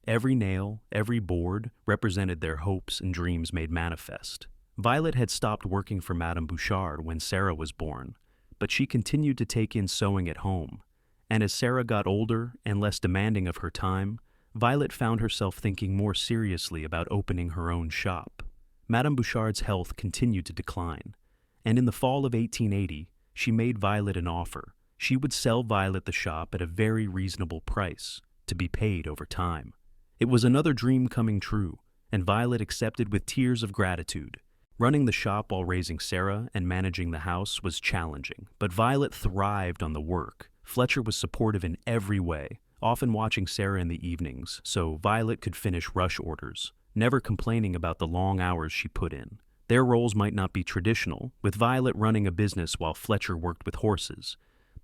Every nail, every board, represented their hopes and dreams made manifest. Violet had stopped working for Madame Bouchard when Sarah was born, but she continued to take in sewing at home. And as Sarah got older and less demanding of her time, Violet found herself thinking more seriously about opening her own shop. Madame Bouchard's health continued to decline, and in the fall of 1880, she made Violet an offer. She would sell Violet the shop at a very reasonable price, to be paid over time. It was another dream coming true, and Violet accepted with tears of gratitude. Running the shop while raising Sarah and managing the house was challenging, but Violet thrived on the work. Fletcher was supportive in every way, often watching Sarah in the evenings so Violet could finish rush orders, never complaining about the long hours she put in. Their roles might not be traditional, with Violet running a business while Fletcher worked with horses,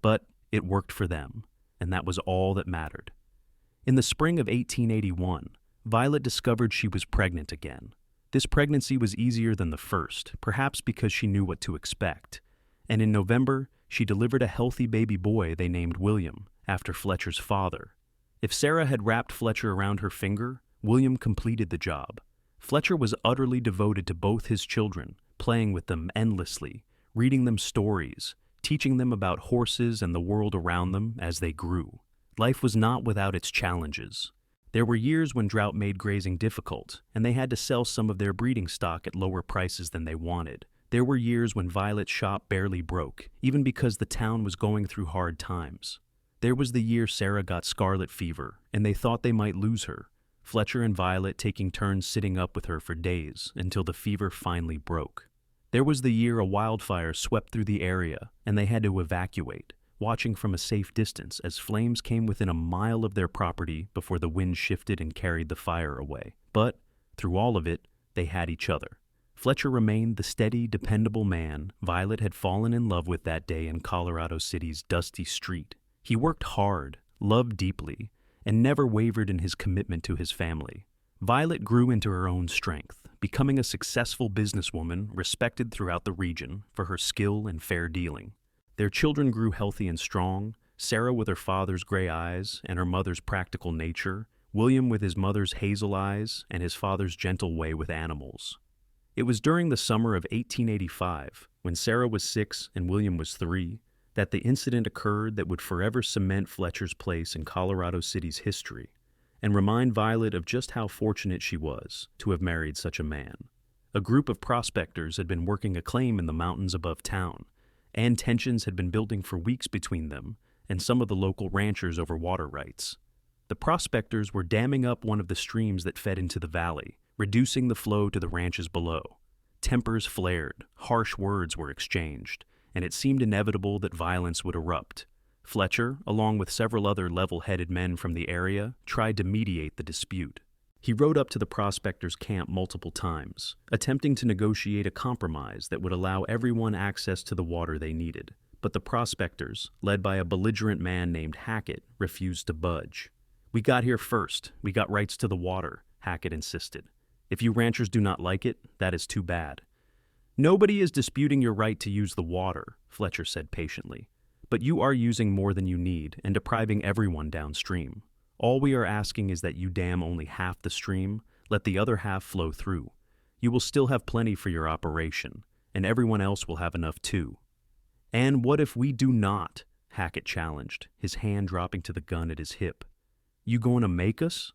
but it worked for them, and that was all that mattered. In the spring of 1881, Violet discovered she was pregnant again. This pregnancy was easier than the first, perhaps because she knew what to expect, and in November, she delivered a healthy baby boy they named William, after Fletcher's father. If Sarah had wrapped Fletcher around her finger, William completed the job. Fletcher was utterly devoted to both his children, playing with them endlessly, reading them stories, teaching them about horses and the world around them as they grew. Life was not without its challenges. There were years when drought made grazing difficult, and they had to sell some of their breeding stock at lower prices than they wanted. There were years when Violet's shop barely broke, even because the town was going through hard times. There was the year Sarah got scarlet fever, and they thought they might lose her, Fletcher and Violet taking turns sitting up with her for days until the fever finally broke. There was the year a wildfire swept through the area, and they had to evacuate, watching from a safe distance as flames came within a mile of their property before the wind shifted and carried the fire away. But, through all of it, they had each other. Fletcher remained the steady, dependable man Violet had fallen in love with that day in Colorado City's dusty street. He worked hard, loved deeply, and never wavered in his commitment to his family. Violet grew into her own strength, becoming a successful businesswoman respected throughout the region for her skill and fair dealing. Their children grew healthy and strong, Sarah with her father's gray eyes and her mother's practical nature, William with his mother's hazel eyes and his father's gentle way with animals. It was during the summer of 1885, when Sarah was 6 and William was 3, that the incident occurred that would forever cement Fletcher's place in Colorado City's history and remind Violet of just how fortunate she was to have married such a man. A group of prospectors had been working a claim in the mountains above town, and tensions had been building for weeks between them and some of the local ranchers over water rights. The prospectors were damming up one of the streams that fed into the valley, reducing the flow to the ranches below. Tempers flared, harsh words were exchanged, and it seemed inevitable that violence would erupt. Fletcher, along with several other level-headed men from the area, tried to mediate the dispute. He rode up to the prospectors' camp multiple times, attempting to negotiate a compromise that would allow everyone access to the water they needed. But the prospectors, led by a belligerent man named Hackett, refused to budge. "We got here first. We got rights to the water," Hackett insisted. "If you ranchers do not like it, that is too bad." "Nobody is disputing your right to use the water," Fletcher said patiently. "But you are using more than you need and depriving everyone downstream. All we are asking is that you dam only half the stream, let the other half flow through. You will still have plenty for your operation, and everyone else will have enough too." "And what if we do not?" Hackett challenged, his hand dropping to the gun at his hip. "You going to make us?"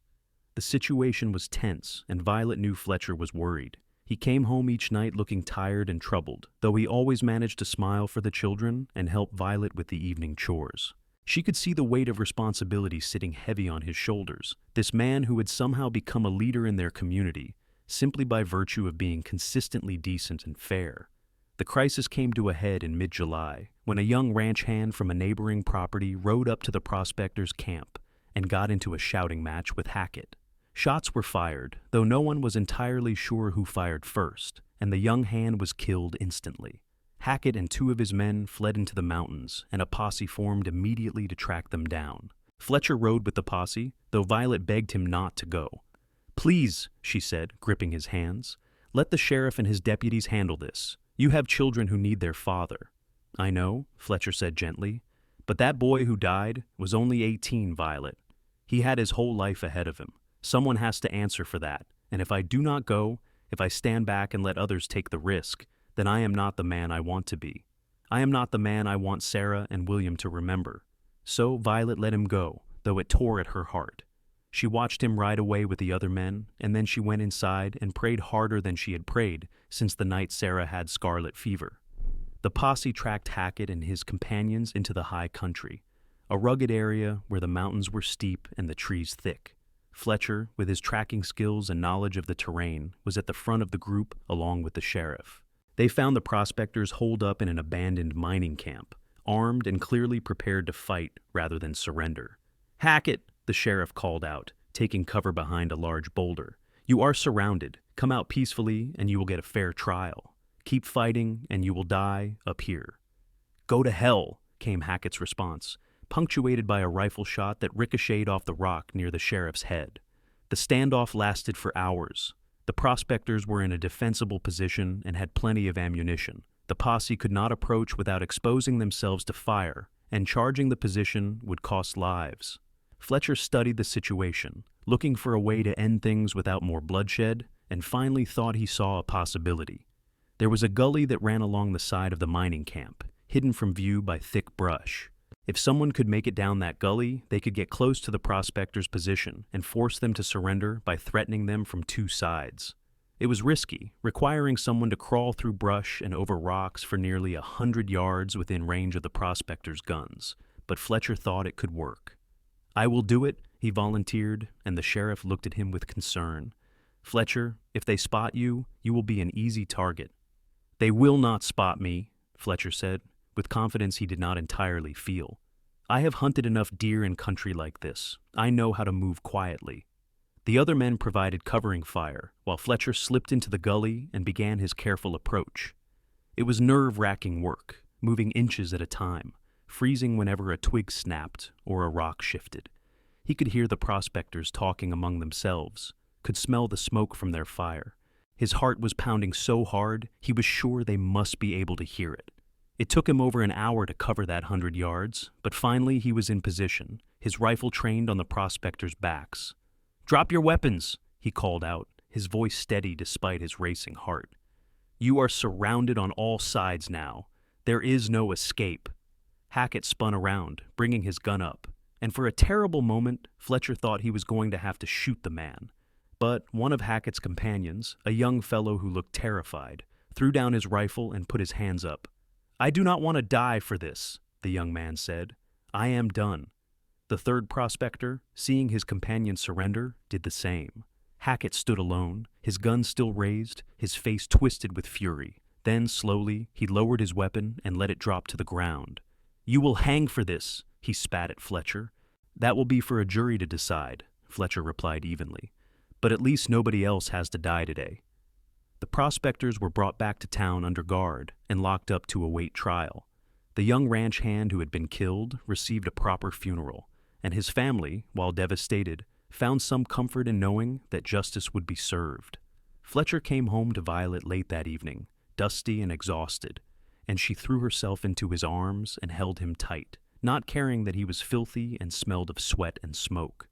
The situation was tense, and Violet knew Fletcher was worried. He came home each night looking tired and troubled, though he always managed to smile for the children and help Violet with the evening chores. She could see the weight of responsibility sitting heavy on his shoulders, this man who had somehow become a leader in their community, simply by virtue of being consistently decent and fair. The crisis came to a head in mid-July, when a young ranch hand from a neighboring property rode up to the prospectors' camp and got into a shouting match with Hackett. Shots were fired, though no one was entirely sure who fired first, and the young hand was killed instantly. Hackett and 2 of his men fled into the mountains, and a posse formed immediately to track them down. Fletcher rode with the posse, though Violet begged him not to go. "Please," she said, gripping his hands, "let the sheriff and his deputies handle this. You have children who need their father." "I know," Fletcher said gently, "but that boy who died was only 18, Violet. He had his whole life ahead of him. Someone has to answer for that, and if I do not go, if I stand back and let others take the risk, then I am not the man I want to be. I am not the man I want Sarah and William to remember." So Violet let him go, though it tore at her heart. She watched him ride away with the other men, and then she went inside and prayed harder than she had prayed since the night Sarah had scarlet fever. The posse tracked Hackett and his companions into the high country, a rugged area where the mountains were steep and the trees thick. Fletcher, with his tracking skills and knowledge of the terrain, was at the front of the group along with the sheriff. They found the prospectors holed up in an abandoned mining camp, armed and clearly prepared to fight rather than surrender. "Hackett," the sheriff called out, taking cover behind a large boulder. "You are surrounded. Come out peacefully and you will get a fair trial. Keep fighting and you will die up here." "Go to hell," came Hackett's response, punctuated by a rifle shot that ricocheted off the rock near the sheriff's head. The standoff lasted for hours. The prospectors were in a defensible position and had plenty of ammunition. The posse could not approach without exposing themselves to fire, and charging the position would cost lives. Fletcher studied the situation, looking for a way to end things without more bloodshed, and finally thought he saw a possibility. There was a gully that ran along the side of the mining camp, hidden from view by thick brush. If someone could make it down that gully, they could get close to the prospectors' position and force them to surrender by threatening them from 2 sides. It was risky, requiring someone to crawl through brush and over rocks for nearly 100 yards within range of the prospectors' guns, but Fletcher thought it could work. "I will do it," he volunteered, and the sheriff looked at him with concern. "Fletcher, if they spot you, you will be an easy target." "They will not spot me," Fletcher said, with confidence he did not entirely feel. "I have hunted enough deer in country like this. I know how to move quietly." The other men provided covering fire, while Fletcher slipped into the gully and began his careful approach. It was nerve-wracking work, moving inches at a time, freezing whenever a twig snapped or a rock shifted. He could hear the prospectors talking among themselves, could smell the smoke from their fire. His heart was pounding so hard, he was sure they must be able to hear it. It took him over an hour to cover that 100 yards, but finally he was in position, his rifle trained on the prospectors' backs. "Drop your weapons," he called out, his voice steady despite his racing heart. "You are surrounded on all sides now. There is no escape." Hackett spun around, bringing his gun up, and for a terrible moment, Fletcher thought he was going to have to shoot the man. But one of Hackett's companions, a young fellow who looked terrified, threw down his rifle and put his hands up. "I do not want to die for this," the young man said. "I am done." The third prospector, seeing his companion surrender, did the same. Hackett stood alone, his gun still raised, his face twisted with fury. Then, slowly, he lowered his weapon and let it drop to the ground. "You will hang for this," he spat at Fletcher. "That will be for a jury to decide," Fletcher replied evenly. "But at least nobody else has to die today." The prospectors were brought back to town under guard and locked up to await trial. The young ranch hand who had been killed received a proper funeral, and his family, while devastated, found some comfort in knowing that justice would be served. Fletcher came home to Violet late that evening, dusty and exhausted, and she threw herself into his arms and held him tight, not caring that he was filthy and smelled of sweat and smoke.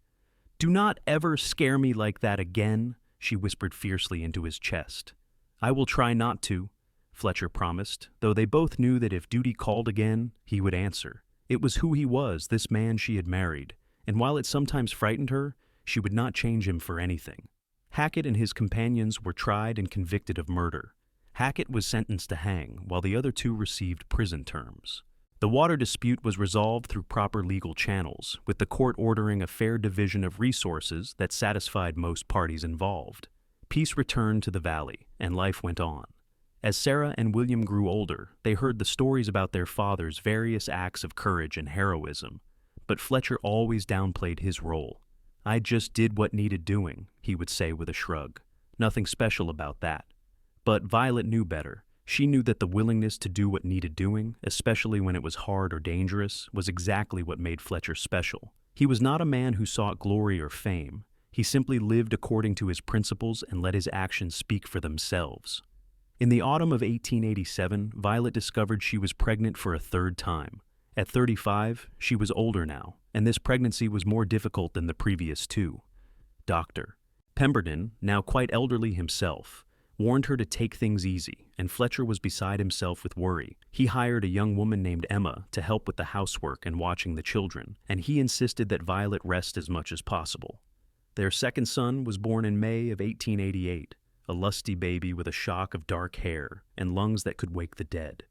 "Do not ever scare me like that again," she whispered fiercely into his chest. "I will try not to," Fletcher promised, though they both knew that if duty called again, he would answer. It was who he was, this man she had married, and while it sometimes frightened her, she would not change him for anything. Hackett and his companions were tried and convicted of murder. Hackett was sentenced to hang, while the other two received prison terms. The water dispute was resolved through proper legal channels, with the court ordering a fair division of resources that satisfied most parties involved. Peace returned to the valley, and life went on. As Sarah and William grew older, they heard the stories about their father's various acts of courage and heroism, but Fletcher always downplayed his role. "I just did what needed doing," he would say with a shrug. Nothing special about that. But Violet knew better. She knew that the willingness to do what needed doing, especially when it was hard or dangerous, was exactly what made Fletcher special. He was not a man who sought glory or fame. He simply lived according to his principles and let his actions speak for themselves. In the autumn of 1887, Violet discovered she was pregnant for a third time. At 35, she was older now, and this pregnancy was more difficult than the previous two. Dr. Pemberton, now quite elderly himself, warned her to take things easy, and Fletcher was beside himself with worry. He hired a young woman named Emma to help with the housework and watching the children, and he insisted that Violet rest as much as possible. Their second son was born in May of 1888, a lusty baby with a shock of dark hair and lungs that could wake the dead.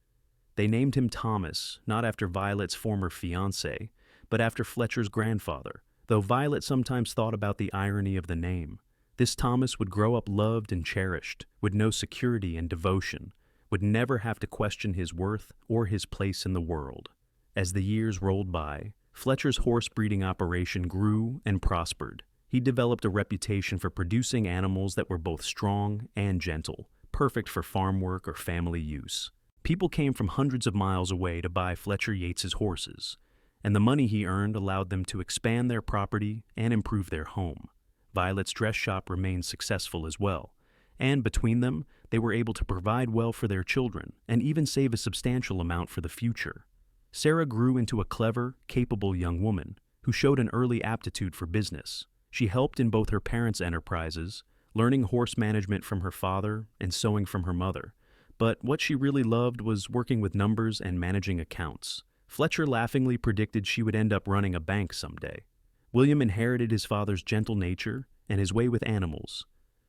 They named him Thomas, not after Violet's former fiancé, but after Fletcher's grandfather, though Violet sometimes thought about the irony of the name. This Thomas would grow up loved and cherished, would know security and devotion, would never have to question his worth or his place in the world. As the years rolled by, Fletcher's horse breeding operation grew and prospered. He developed a reputation for producing animals that were both strong and gentle, perfect for farm work or family use. People came from hundreds of miles away to buy Fletcher Yates's horses, and the money he earned allowed them to expand their property and improve their home. Violet's dress shop remained successful as well, and between them, they were able to provide well for their children and even save a substantial amount for the future. Sarah grew into a clever, capable young woman who showed an early aptitude for business. She helped in both her parents' enterprises, learning horse management from her father and sewing from her mother. But what she really loved was working with numbers and managing accounts. Fletcher laughingly predicted she would end up running a bank someday. William inherited his father's gentle nature and his way with animals.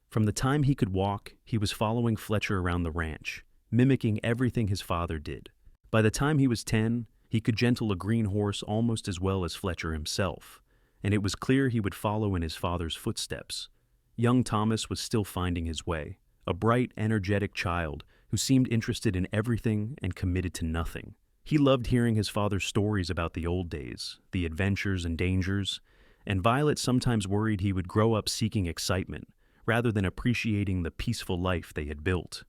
From the time he could walk, he was following Fletcher around the ranch, mimicking everything his father did. By the time he was 10, he could gentle a green horse almost as well as Fletcher himself, and it was clear he would follow in his father's footsteps. Young Thomas was still finding his way, a bright, energetic child who seemed interested in everything and committed to nothing. He loved hearing his father's stories about the old days, the adventures and dangers, and Violet sometimes worried he would grow up seeking excitement, rather than appreciating the peaceful life they had built.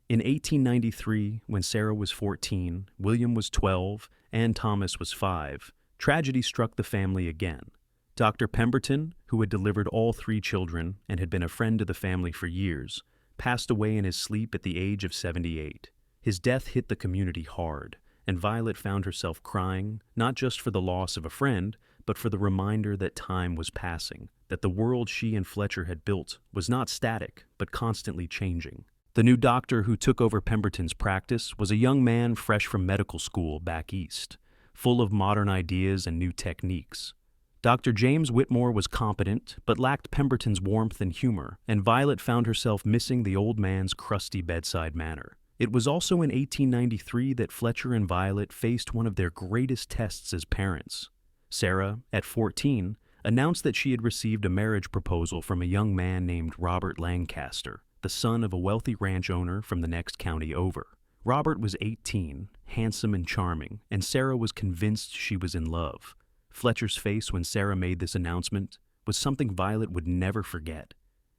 In 1893, when Sarah was 14, William was 12, and Thomas was 5, tragedy struck the family again. Dr. Pemberton, who had delivered all 3 children and had been a friend to the family for years, passed away in his sleep at the age of 78. His death hit the community hard, and Violet found herself crying, not just for the loss of a friend, but for the reminder that time was passing, that the world she and Fletcher had built was not static, but constantly changing. The new doctor who took over Pemberton's practice was a young man fresh from medical school back east, full of modern ideas and new techniques. Dr. James Whitmore was competent, but lacked Pemberton's warmth and humor, and Violet found herself missing the old man's crusty bedside manner. It was also in 1893 that Fletcher and Violet faced one of their greatest tests as parents. Sarah, at 14, announced that she had received a marriage proposal from a young man named Robert Lancaster, the son of a wealthy ranch owner from the next county over. Robert was 18, handsome and charming, and Sarah was convinced she was in love. Fletcher's face when Sarah made this announcement was something Violet would never forget.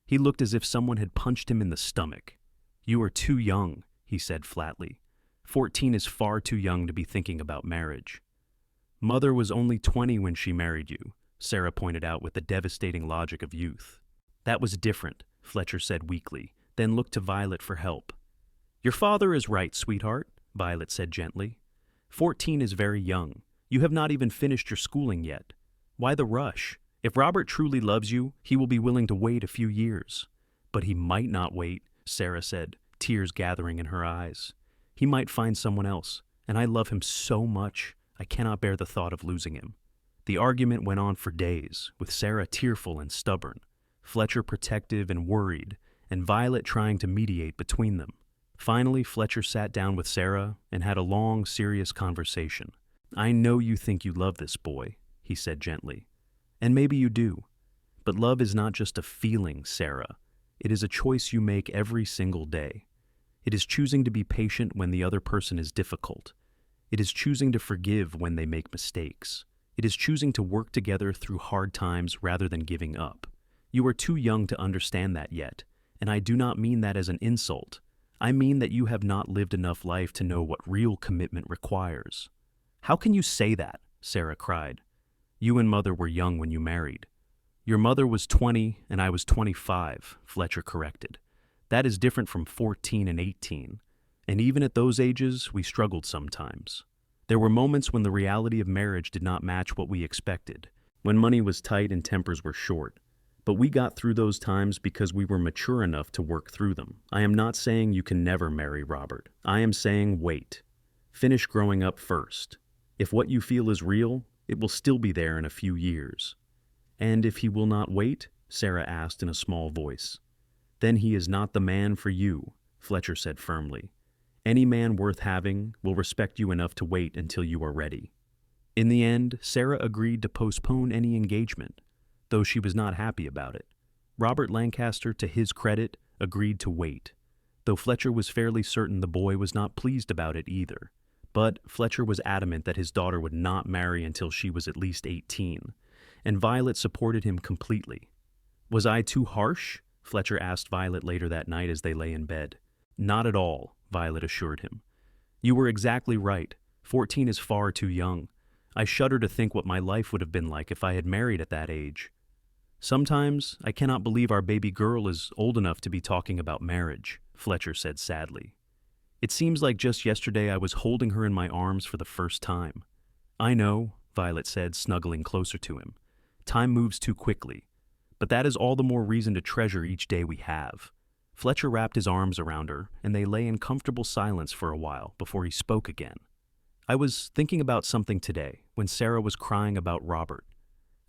He looked as if someone had punched him in the stomach. "You are too young," he said flatly. 14 is far too young to be thinking about marriage." "Mother was only 20 when she married you," Sarah pointed out with the devastating logic of youth. "That was different," Fletcher said weakly, then looked to Violet for help. "Your father is right, sweetheart," Violet said gently. 14 is very young. You have not even finished your schooling yet. Why the rush? If Robert truly loves you, he will be willing to wait a few years." "But he might not wait," Sarah said, tears gathering in her eyes. "He might find someone else, and I love him so much, I cannot bear the thought of losing him." The argument went on for days, with Sarah tearful and stubborn, Fletcher protective and worried, and Violet trying to mediate between them. Finally, Fletcher sat down with Sarah and had a long, serious conversation. "I know you think you love this boy," he said gently. "And maybe you do. But love is not just a feeling, Sarah. It is a choice you make every single day. It is choosing to be patient when the other person is difficult. It is choosing to forgive when they make mistakes. It is choosing to work together through hard times rather than giving up. You are too young to understand that yet, and I do not mean that as an insult. I mean that you have not lived enough life to know what real commitment requires." "How can you say that?" Sarah cried. "You and Mother were young when you married." "Your mother was 20 and I was 25, Fletcher corrected. "That is different from 14 and 18. And even at those ages, we struggled sometimes. There were moments when the reality of marriage did not match what we expected, when money was tight and tempers were short. But we got through those times because we were mature enough to work through them. I am not saying you can never marry Robert. I am saying wait. Finish growing up first. If what you feel is real, it will still be there in a few years." "And if he will not wait?" Sarah asked in a small voice. "Then he is not the man for you," Fletcher said firmly. "Any man worth having will respect you enough to wait until you are ready." In the end, Sarah agreed to postpone any engagement, though she was not happy about it. Robert Lancaster, to his credit, agreed to wait, though Fletcher was fairly certain the boy was not pleased about it either. But Fletcher was adamant that his daughter would not marry until she was at least 18, and Violet supported him completely. "Was I too harsh?" Fletcher asked Violet later that night as they lay in bed. "Not at all," Violet assured him. "You were exactly right. 14 is far too young. I shudder to think what my life would have been like if I had married at that age. Sometimes I cannot believe our baby girl is old enough to be talking about marriage," Fletcher said sadly. "It seems like just yesterday I was holding her in my arms for the first time." "I know," Violet said, snuggling closer to him. "Time moves too quickly, but that is all the more reason to treasure each day we have." Fletcher wrapped his arms around her, and they lay in comfortable silence for a while before he spoke again. "I was thinking about something today when Sarah was crying about Robert.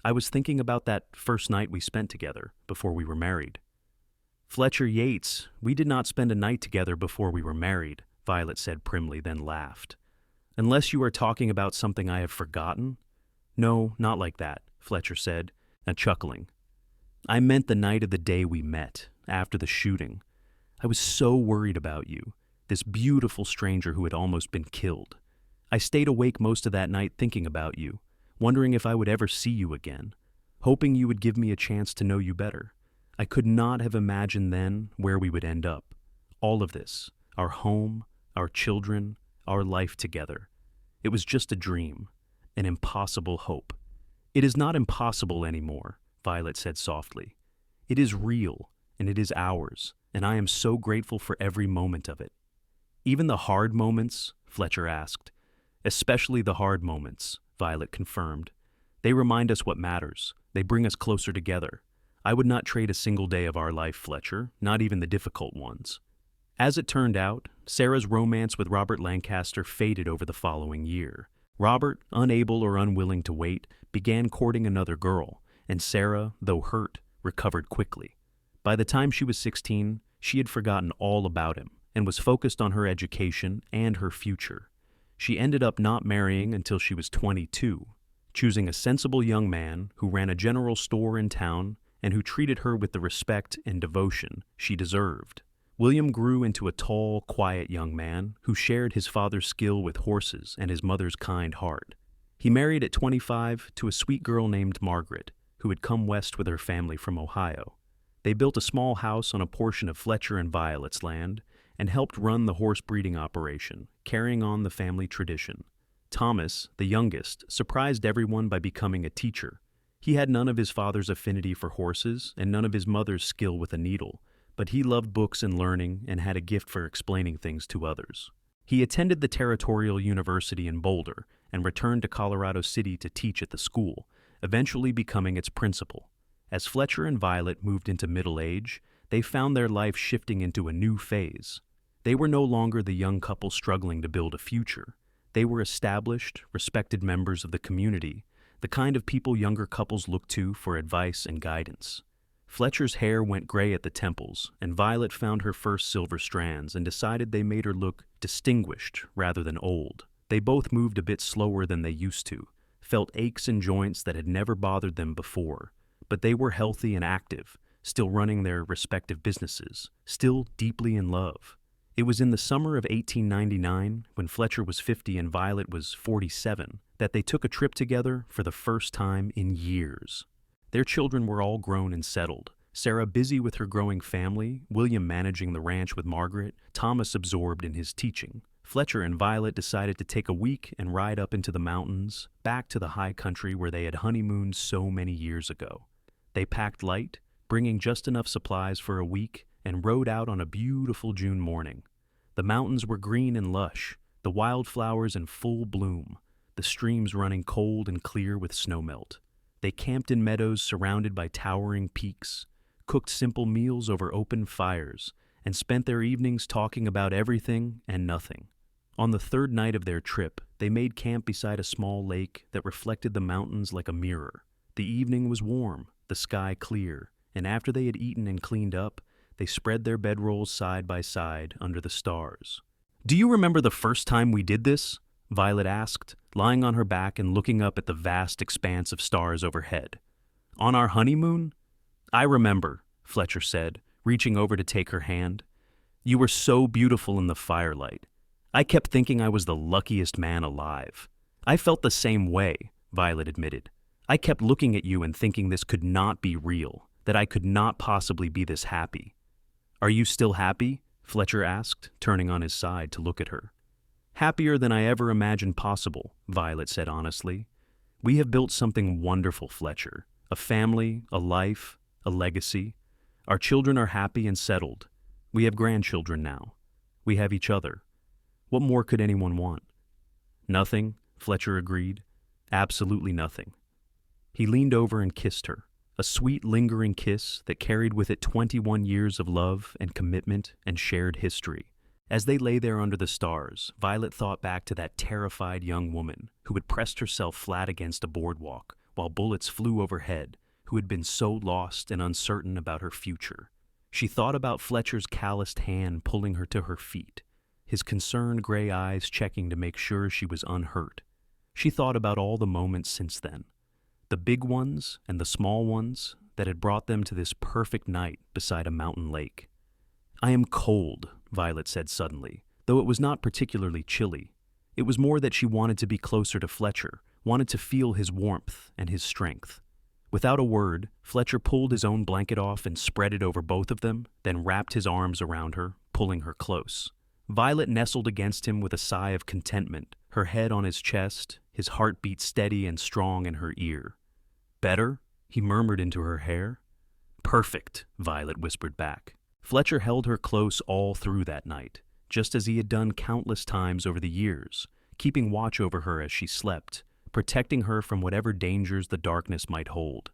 I was thinking about that first night we spent together before we were married." "Fletcher Yates, we did not spend a night together before we were married," Violet said primly, then laughed. "Unless you are talking about something I have forgotten?" "No, not like that," Fletcher said, chuckling. "I meant the night of the day we met, after the shooting. I was so worried about you, this beautiful stranger who had almost been killed. I stayed awake most of that night thinking about you, wondering if I would ever see you again, hoping you would give me a chance to know you better. I could not have imagined then where we would end up. All of this, our home, our children, our life together. It was just a dream, an impossible hope. It is not impossible anymore, Violet said softly. It is real, and it is ours, and I am so grateful for every moment of it. Even the hard moments? Fletcher asked. Especially the hard moments, Violet confirmed. They remind us what matters. They bring us closer together. I would not trade a single day of our life, Fletcher, not even the difficult ones. As it turned out, Sarah's romance with Robert Lancaster faded over the following year. Robert, unable or unwilling to wait, began courting another girl, and Sarah, though hurt, recovered quickly. By the time she was 16, she had forgotten all about him and was focused on her education and her future. She ended up not marrying until she was 22, choosing a sensible young man who ran a general store in town and who treated her with the respect and devotion she deserved. William grew into a tall, quiet young man who shared his father's skill with horses and his mother's kind heart. He married at 25 to a sweet girl named Margaret, who had come west with her family from Ohio. They built a small house on a portion of Fletcher and Violet's land and helped run the horse breeding operation, carrying on the family tradition. Thomas, the youngest, surprised everyone by becoming a teacher. He had none of his father's affinity for horses and none of his mother's skill with a needle, but he loved books and learning and had a gift for explaining things to others. He attended the Territorial University in Boulder and returned to Colorado City to teach at the school, eventually becoming its principal. As Fletcher and Violet moved into middle age, they found their life shifting into a new phase. They were no longer the young couple struggling to build a future. They were established, respected members of the community, the kind of people younger couples look to for advice and guidance. Fletcher's hair went gray at the temples, and Violet found her first silver strands and decided they made her look distinguished rather than old. They both moved a bit slower than they used to, felt aches in joints that had never bothered them before, but they were healthy and active, still running their respective businesses, still deeply in love. It was in the summer of 1899, when Fletcher was 50 and Violet was 47, that they took a trip together for the first time in years. Their children were all grown and settled, Sarah busy with her growing family, William managing the ranch with Margaret, Thomas absorbed in his teaching. Fletcher and Violet decided to take a week and ride up into the mountains, back to the high country where they had honeymooned so many years ago. They packed light, bringing just enough supplies for a week, and rode out on a beautiful June morning. The mountains were green and lush, the wildflowers in full bloom, the streams running cold and clear with snowmelt. They camped in meadows surrounded by towering peaks, cooked simple meals over open fires, and spent their evenings talking about everything and nothing. On the third night of their trip, they made camp beside a small lake that reflected the mountains like a mirror. The evening was warm, the sky clear, and after they had eaten and cleaned up, they spread their bedrolls side by side under the stars. "Do you remember the first time we did this?" Violet asked, lying on her back and looking up at the vast expanse of stars overhead. "On our honeymoon?" "I remember," Fletcher said, reaching over to take her hand. "You were so beautiful in the firelight. I kept thinking I was the luckiest man alive." "I felt the same way," Violet admitted. "I kept looking at you and thinking this could not be real, that I could not possibly be this happy." "Are you still happy?" Fletcher asked, turning on his side to look at her. "Happier than I ever imagined possible," Violet said honestly. "We have built something wonderful, Fletcher. A family, a life, a legacy. Our children are happy and settled. We have grandchildren now. We have each other. What more could anyone want?" "Nothing," Fletcher agreed. "Absolutely nothing." He leaned over and kissed her. A sweet, lingering kiss that carried with it 21 years of love and commitment and shared history. As they lay there under the stars, Violet thought back to that terrified young woman who had pressed herself flat against a boardwalk while bullets flew overhead, who had been so lost and uncertain about her future. She thought about Fletcher's calloused hand pulling her to her feet, his concerned gray eyes checking to make sure she was unhurt. She thought about all the moments since then, the big ones and the small ones that had brought them to this perfect night beside a mountain lake. "I am cold," Violet said suddenly, though it was not particularly chilly. It was more that she wanted to be closer to Fletcher, wanted to feel his warmth and his strength. Without a word, Fletcher pulled his own blanket off and spread it over both of them, then wrapped his arms around her, pulling her close. Violet nestled against him with a sigh of contentment, her head on his chest, his heartbeat steady and strong in her ear. "Better?" he murmured into her hair. "Perfect," Violet whispered back. Fletcher held her close all through that night, just as he had done countless times over the years, keeping watch over her as she slept, protecting her from whatever dangers the darkness might hold.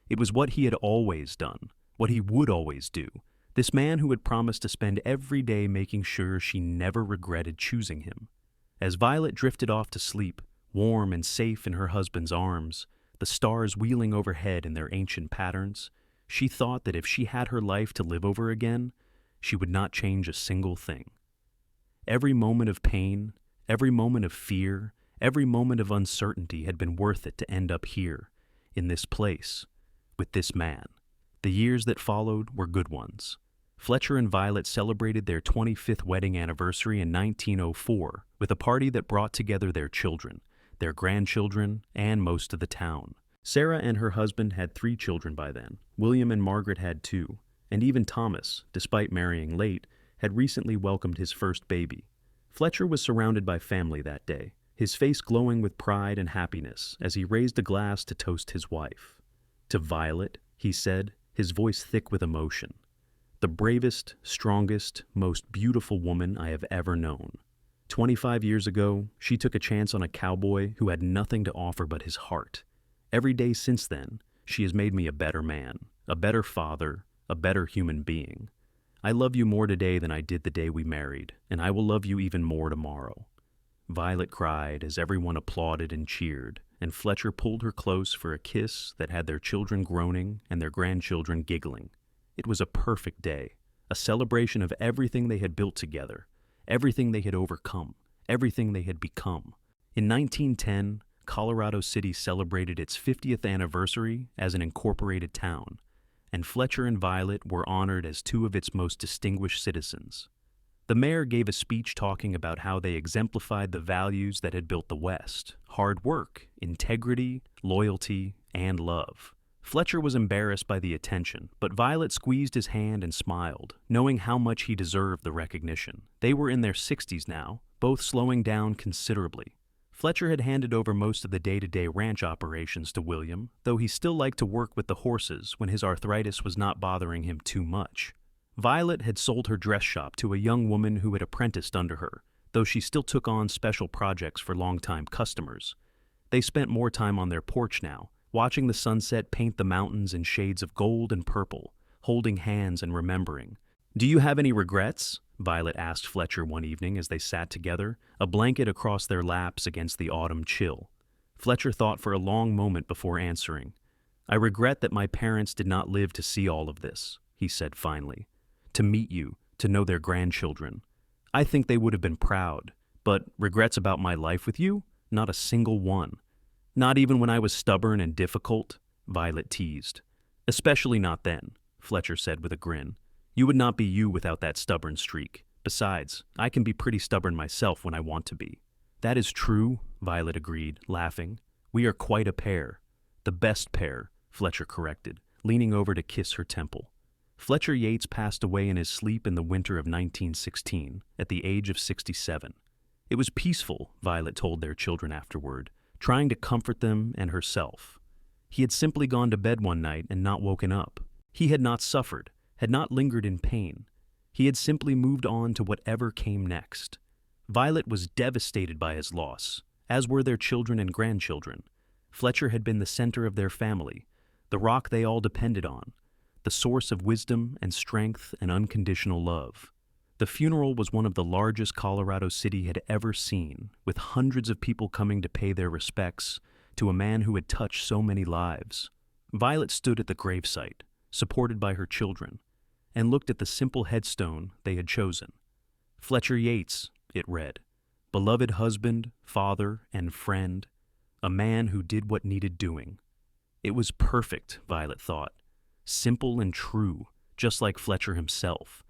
It was what he had always done, what he would always do, this man who had promised to spend every day making sure she never regretted choosing him. As Violet drifted off to sleep, warm and safe in her husband's arms, the stars wheeling overhead in their ancient patterns, she thought that if she had her life to live over again, she would not change a single thing. Every moment of pain, every moment of fear, every moment of uncertainty had been worth it to end up here, in this place, with this man. The years that followed were good ones. Fletcher and Violet celebrated their 25th wedding anniversary in 1904 with a party that brought together their children, their grandchildren, and most of the town. Sarah and her husband had 3 children by then. William and Margaret had 2, and even Thomas, despite marrying late, had recently welcomed his first baby. Fletcher was surrounded by family that day, his face glowing with pride and happiness as he raised a glass to toast his wife. "To Violet," he said, his voice thick with emotion. "The bravest, strongest, most beautiful woman I have ever known. 25 years ago, she took a chance on a cowboy who had nothing to offer but his heart. Every day since then, she has made me a better man, a better father, a better human being. I love you more today than I did the day we married, and I will love you even more tomorrow." Violet cried as everyone applauded and cheered, and Fletcher pulled her close for a kiss that had their children groaning and their grandchildren giggling. It was a perfect day, a celebration of everything they had built together, everything they had overcome, everything they had become. In 1910, Colorado City celebrated its 50th anniversary as an incorporated town, and Fletcher and Violet were honored as 2 of its most distinguished citizens. The mayor gave a speech talking about how they exemplified the values that had built the West: hard work, integrity, loyalty, and love. Fletcher was embarrassed by the attention, but Violet squeezed his hand and smiled, knowing how much he deserved the recognition. They were in their 60s now, both slowing down considerably. Fletcher had handed over most of the day-to-day ranch operations to William, though he still liked to work with the horses when his arthritis was not bothering him too much. Violet had sold her dress shop to a young woman who had apprenticed under her, though she still took on special projects for longtime customers. They spent more time on their porch now, watching the sunset paint the mountains in shades of gold and purple, holding hands and remembering. "Do you have any regrets?" Violet asked Fletcher one evening as they sat together, a blanket across their laps against the autumn chill. Fletcher thought for a long moment before answering. "I regret that my parents did not live to see all of this," he said finally. "To meet you, to know their grandchildren. I think they would have been proud, but regrets about my life with you? Not a single one. Not even when I was stubborn and difficult," Violet teased. "Especially not then," Fletcher said with a grin. "You would not be you without that stubborn streak. Besides, I can be pretty stubborn myself when I want to be." "That is true," Violet agreed, laughing. "We are quite a pair." "The best pair," Fletcher corrected, leaning over to kiss her temple. Fletcher Yates passed away in his sleep in the winter of 1916, at the age of 67. It was peaceful, Violet told their children afterward, trying to comfort them and herself. He had simply gone to bed one night and not woken up. He had not suffered, had not lingered in pain. He had simply moved on to whatever came next. Violet was devastated by his loss, as were their children and grandchildren. Fletcher had been the center of their family, the rock they all depended on, the source of wisdom and strength and unconditional love. The funeral was one of the largest Colorado City had ever seen, with hundreds of people coming to pay their respects to a man who had touched so many lives. Violet stood at the gravesite, supported by her children, and looked at the simple headstone they had chosen. "Fletcher Yates," it read, "beloved husband, father, and friend, a man who did what needed doing." It was perfect, Violet thought. Simple and true, just like Fletcher himself.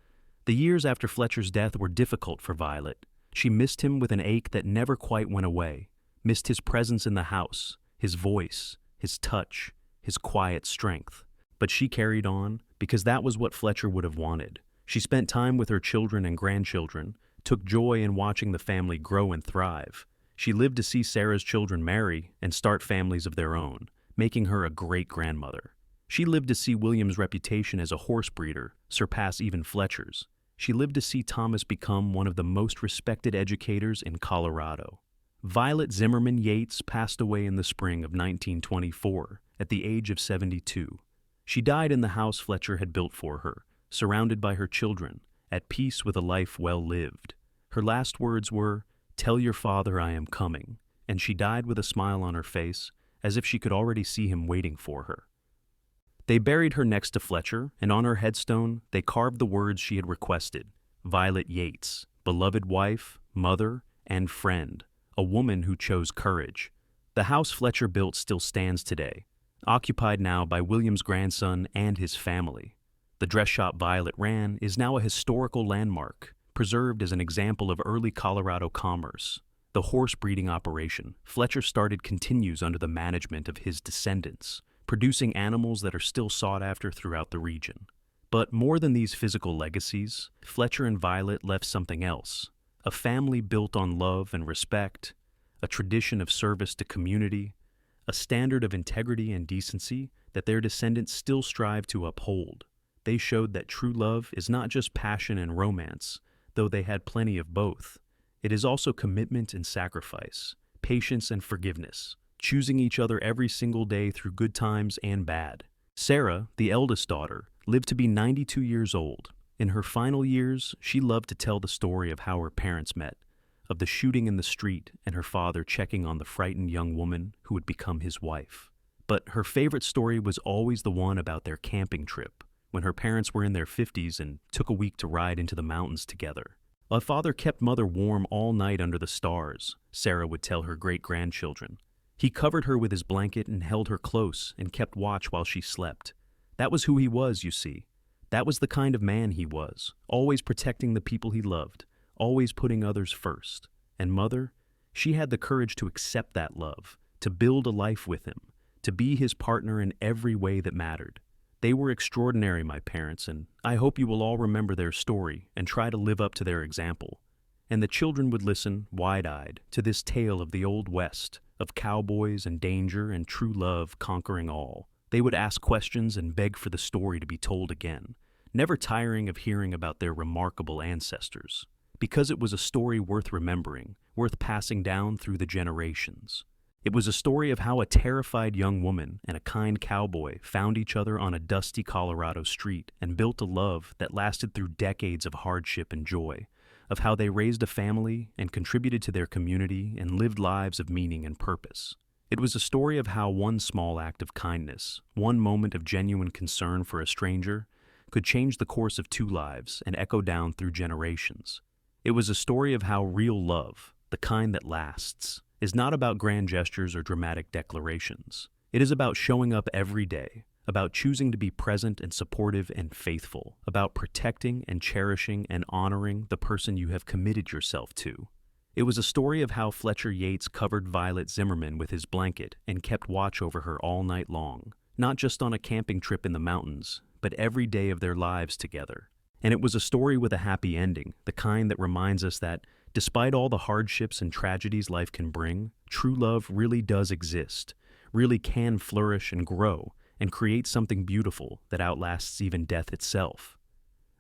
The years after Fletcher's death were difficult for Violet. She missed him with an ache that never quite went away, missed his presence in the house, his voice, his touch, his quiet strength. But she carried on because that was what Fletcher would have wanted. She spent time with her children and grandchildren, took joy in watching the family grow and thrive. She lived to see Sarah's children marry and start families of their own, making her a great-grandmother. She lived to see William's reputation as a horse breeder surpass even Fletcher's. She lived to see Thomas become one of the most respected educators in Colorado. Violet Zimmerman Yates passed away in the spring of 1924 at the age of 72. She died in the house Fletcher had built for her, surrounded by her children, at peace with a life well lived. Her last words were, "Tell your father I am coming," and she died with a smile on her face, as if she could already see him waiting for her. They buried her next to Fletcher, and on her headstone they carved the words she had requested: Violet Yates, beloved wife, mother, and friend, a woman who chose courage. The house Fletcher built still stands today, occupied now by William's grandson and his family. The dress shop Violet ran is now a historical landmark, preserved as an example of early Colorado commerce. The horse breeding operation Fletcher started continues under the management of his descendants, producing animals that are still sought after throughout the region. But more than these physical legacies, Fletcher and Violet left something else: a family built on love and respect, a tradition of service to community, a standard of integrity and decency that their descendants still strive to uphold. They showed that true love is not just passion and romance, though they had plenty of both. It is also commitment and sacrifice, patience and forgiveness, choosing each other every single day through good times and bad. Sarah, the eldest daughter, lived to be 92 years old. In her final years, she loved to tell the story of how her parents met, of the shooting in the street and her father checking on the frightened young woman who would become his wife. But her favorite story was always the one about their camping trip, when her parents were in their 50s and took a week to ride into the mountains together. "Our father kept mother warm all night under the stars," Sarah would tell her great-grandchildren. "He covered her with his blanket and held her close and kept watch while she slept. That was who he was, you see. That was the kind of man he was, always protecting the people he loved, always putting others first. And mother, she had the courage to accept that love, to build a life with him, to be his partner in every way that mattered. They were extraordinary, my parents, and I hope you will all remember their story and try to live up to their example." And the children would listen, wide-eyed, to this tale of the Old West, of cowboys and danger and true love conquering all. They would ask questions and beg for the story to be told again, never tiring of hearing about their remarkable ancestors, because it was a story worth remembering, worth passing down through the generations. It was a story of how a terrified young woman and a kind cowboy found each other on a dusty Colorado street and built a love that lasted through decades of hardship and joy, of how they raised a family and contributed to their community and lived lives of meaning and purpose. It was a story of how one small act of kindness, one moment of genuine concern for a stranger, could change the course of two lives and echo down through generations. It was a story of how real love, the kind that lasts, is not about grand gestures or dramatic declarations. It is about showing up every day, about choosing to be present and supportive and faithful, about protecting and cherishing and honoring the person you have committed yourself to. It was a story of how Fletcher Yates covered Violet Zimmerman with his blanket and kept watch over her all night long, not just on a camping trip in the mountains, but every day of their lives together. And it was a story with a happy ending, the kind that reminds us that, despite all the hardships and tragedies life can bring, true love really does exist, really can flourish and grow, and create something beautiful that outlasts even death itself.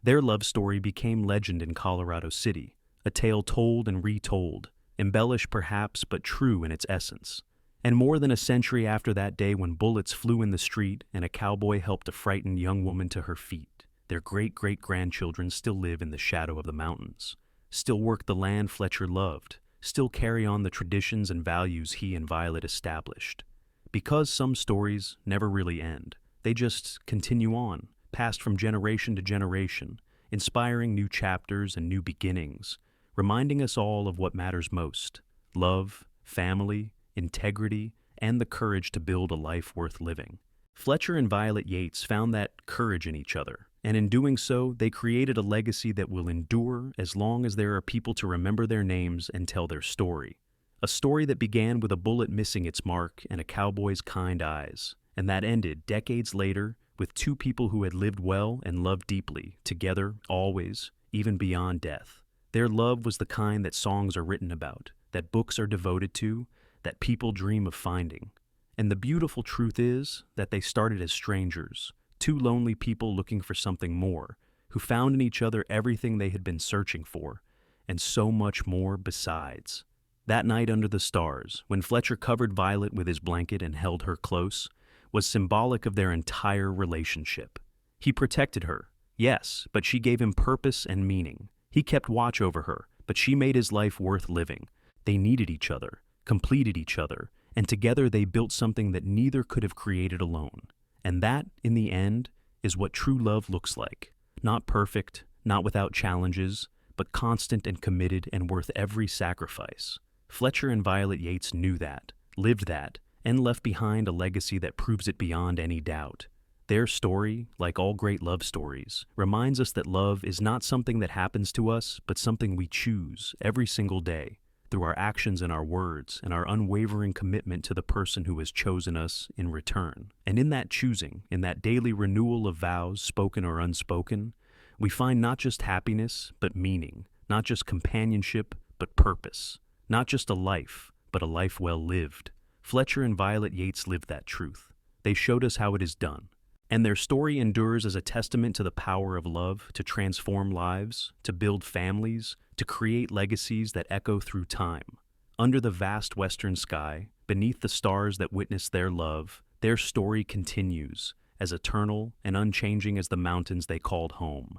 Their love story became legend in Colorado City, a tale told and retold, embellished perhaps but true in its essence. And more than a century after that day when bullets flew in the street and a cowboy helped a frightened young woman to her feet, their great-great-grandchildren still live in the shadow of the mountains, still work the land Fletcher loved, still carry on the traditions and values he and Violet established. Because some stories never really end, they just continue on, passed from generation to generation, inspiring new chapters and new beginnings, reminding us all of what matters most: love, family, integrity, and the courage to build a life worth living. Fletcher and Violet Yates found that courage in each other, and in doing so, they created a legacy that will endure as long as there are people to remember their names and tell their story. A story that began with a bullet missing its mark and a cowboy's kind eyes, And that ended decades later with two people who had lived well and loved deeply, together, always, even beyond death. Their love was the kind that songs are written about, that books are devoted to, that people dream of finding. And the beautiful truth is that they started as strangers, two lonely people looking for something more, who found in each other everything they had been searching for, and so much more besides. That night under the stars, when Fletcher covered Violet with his blanket and held her close, was symbolic of their entire relationship. He protected her, yes, but she gave him purpose and meaning. He kept watch over her, but she made his life worth living. They needed each other, completed each other, and together they built something that neither could have created alone. And that, in the end, is what true love looks like. Not perfect, not without challenges, but constant and committed and worth every sacrifice. Fletcher and Violet Yates knew that, lived that, and left behind a legacy that proves it beyond any doubt. Their story, like all great love stories, reminds us that love is not something that happens to us, but something we choose every single day, through our actions and our words, and our unwavering commitment to the person who has chosen us in return. And in that choosing, in that daily renewal of vows, spoken or unspoken, we find not just happiness, but meaning, not just companionship, but purpose, not just a life, but a life well lived. Fletcher and Violet Yates lived that truth. They showed us how it is done. And their story endures as a testament to the power of love to transform lives, to build families, to create legacies that echo through time. Under the vast western sky, beneath the stars that witness their love, their story continues, as eternal and unchanging as the mountains they called home.